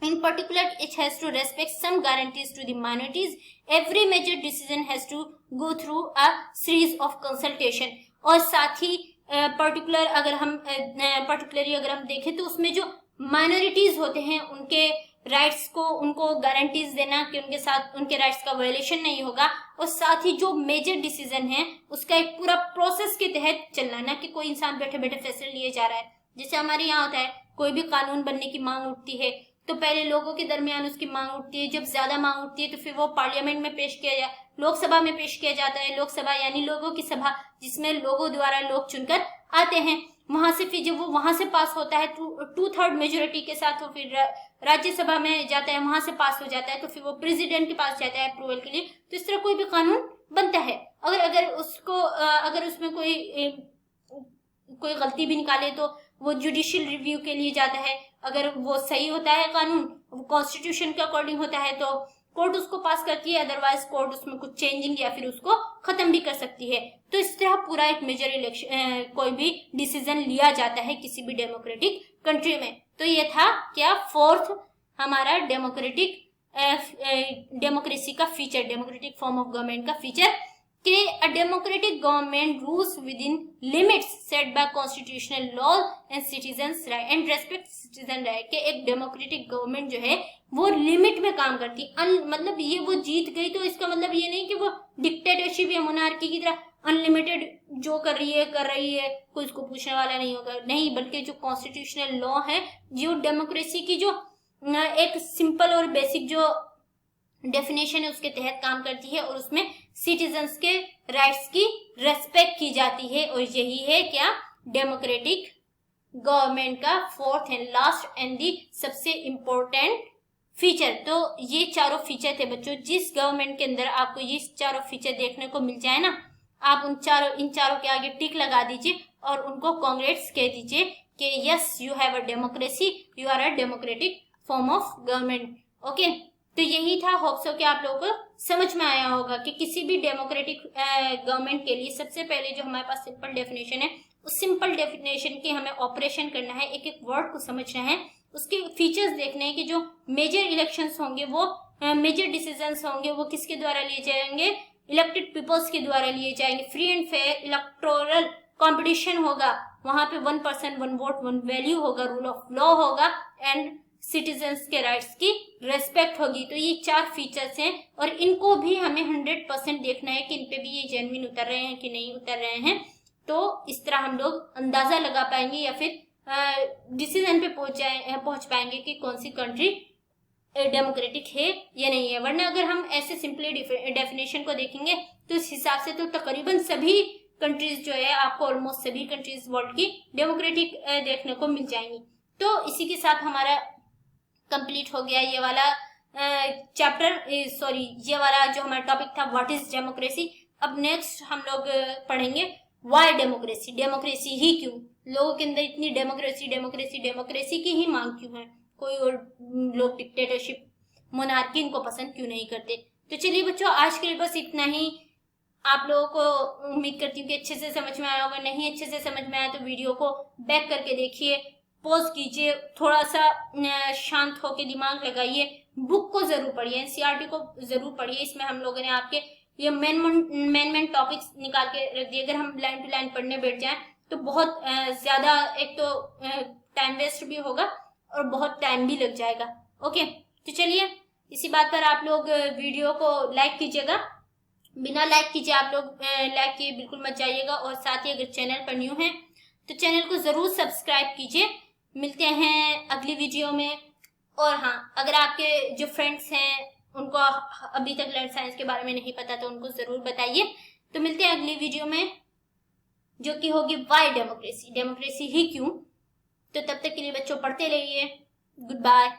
[SPEAKER 1] In particular, it has to respect some guarantees to the minorities. Every major decision has to go through a series of consultation. और साथ ही पर्टिकुलरली अगर हम देखें तो उसमें जो माइनॉरिटीज होते हैं उनके राइट्स को, उनको गारंटीज देना कि उनके साथ उनके राइट्स का वायलेशन नहीं होगा। और साथ ही जो मेजर डिसीजन है उसका एक पूरा प्रोसेस के तहत चलना, ना कि कोई इंसान बैठे बैठे फैसले लिए जा रहा है। जैसे हमारे यहाँ होता है, कोई भी कानून बनने की मांग उठती है तो पहले लोगों के दरमियान उसकी मांग उठती है, जब ज्यादा मांग उठती है तो फिर वो पार्लियामेंट में पेश किया जाए, लोकसभा में पेश किया जाता है। लोकसभा यानी लोगों की सभा, जिसमें लोगों द्वारा लोग चुनकर आते हैं। वहां से फिर जब वो वहां से पास होता है 2/3 मेजोरिटी के साथ, वो फिर राज्यसभा में जाता है, वहां से पास हो जाता है, तो फिर वो प्रेसिडेंट के पास जाता है अप्रूवल के लिए। तो इस तरह कोई भी कानून बनता है। अगर उसमें कोई गलती भी निकाले तो वो जुडिशियल रिव्यू के लिए जाता है। अगर वो सही होता है कानून, वो कॉन्स्टिट्यूशन के अकॉर्डिंग होता है, तो कोर्ट उसको पास करती है, अदरवाइज कोर्ट उसमें कुछ चेंजिंग या फिर उसको खत्म भी कर सकती है। तो इस तरह पूरा एक मेजर इलेक्शन कोई भी डिसीजन लिया जाता है किसी भी डेमोक्रेटिक कंट्री में। तो ये था क्या, फोर्थ हमारा डेमोक्रेसी का feature, democratic form of government का फीचर, कि a democratic government rules within limits set by constitutional law and citizens right and respect citizen right. कि एक डेमोक्रेटिक गवर्नमेंट जो है वो लिमिट में काम करती है। मतलब ये वो जीत गई तो इसका मतलब ये नहीं कि वो डिक्टेटरशिप या मोनार्की की तरह अनलिमिटेड जो कर रही है कोई उसको पूछने वाला नहीं होगा, नहीं, बल्कि जो कॉन्स्टिट्यूशनल लॉ है, जो डेमोक्रेसी की जो एक सिंपल और बेसिक जो डेफिनेशन है उसके तहत काम करती है, और उसमें सिटीजन्स के राइट्स की रेस्पेक्ट की जाती है। और यही है क्या, डेमोक्रेटिक गवर्नमेंट का fourth and last and the सबसे इम्पोर्टेंट फीचर। तो ये चारों फीचर थे बच्चों। जिस गवर्नमेंट के अंदर आपको ये चारों फीचर देखने को मिल जाए ना, आप इन चारों के आगे टिक लगा दीजिए और उनको कांग्रेट्स कह दीजिए कि yes, you have a democracy, you are a democratic form of government. Okay, तो यही था। होप सो कि आप लोगों को समझ में आया होगा कि किसी भी डेमोक्रेटिक गवर्नमेंट के लिए सबसे पहले जो हमारे पास सिंपल डेफिनेशन है, उस सिंपल डेफिनेशन की हमें ऑपरेशन करना है, एक एक वर्ड को समझना है, उसके फीचर्स देखने हैं कि जो मेजर इलेक्शंस होंगे, वो मेजर डिसीजंस होंगे, वो किसके द्वारा लिए जाएंगे, इलेक्टेड पीपल्स के द्वारा लिए जाएंगे। Free and fair electoral competition होगा, वहां पे 1 पर्सन 1 वोट 1 वैल्यू होगा, रूल ऑफ लॉ होगा, एंड सिटीजन्स के राइट्स की रेस्पेक्ट होगी। तो ये 4 फीचर्स हैं, और इनको भी हमें 100% देखना है कि इन पे भी ये जेन्युइन उतर रहे हैं कि नहीं उतर रहे हैं। तो इस तरह हम लोग अंदाजा लगा पाएंगे या फिर डिसीजन पे पहुंच पाएंगे कि कौन सी कंट्री डेमोक्रेटिक है या नहीं है। वरना अगर हम ऐसे सिंपली डेफिनेशन को देखेंगे तो इस हिसाब से तो तकरीबन सभी कंट्रीज जो है, आपको ऑलमोस्ट सभी कंट्रीज वर्ल्ड की डेमोक्रेटिक देखने को मिल जाएंगी। तो इसी के साथ हमारा कंप्लीट हो गया ये वाला ये वाला जो हमारा टॉपिक था, व्हाट इज डेमोक्रेसी। अब नेक्स्ट हम लोग पढ़ेंगे व्हाई डेमोक्रेसी, डेमोक्रेसी ही क्यों, लोगों के अंदर इतनी डेमोक्रेसी की ही मांग क्यों है, कोई और लोग डिक्टेटरशिप मोनार्की इनको पसंद क्यों नहीं करते। तो चलिए बच्चों, आज के लिए बस इतना ही। आप लोगों को उम्मीद करती हूँ कि अच्छे से समझ में आया होगा। नहीं अच्छे से समझ में आया तो वीडियो को बैक करके देखिए, पॉज कीजिए, थोड़ा सा शांत होकर दिमाग लगाइए, बुक को जरूर पढ़िए, एनसीईआरटी को जरूर पढ़िए। इसमें हम लोगों ने आपके ये मेन टॉपिक्स निकाल के रख दिए। अगर हम लाइन टू लाइन पढ़ने बैठ जाएं तो बहुत ज्यादा, एक तो टाइम वेस्ट भी होगा और बहुत टाइम भी लग जाएगा। ओके, तो चलिए इसी बात पर आप लोग वीडियो को लाइक कीजिएगा। बिना लाइक कीजिए आप लोग लाइक किए बिल्कुल मत जाइएगा, और साथ ही अगर चैनल पर न्यू हैं तो चैनल को जरूर सब्सक्राइब कीजिए। मिलते हैं अगली वीडियो में। और हाँ, अगर आपके जो फ्रेंड्स हैं उनको अभी तक लर्न साइंस के बारे में नहीं पता तो उनको जरूर बताइए। तो मिलते हैं अगली वीडियो में, जो कि होगी व्हाई डेमोक्रेसी, डेमोक्रेसी ही क्यों। तो तब तक के लिए बच्चों पढ़ते रहिए। Good bye.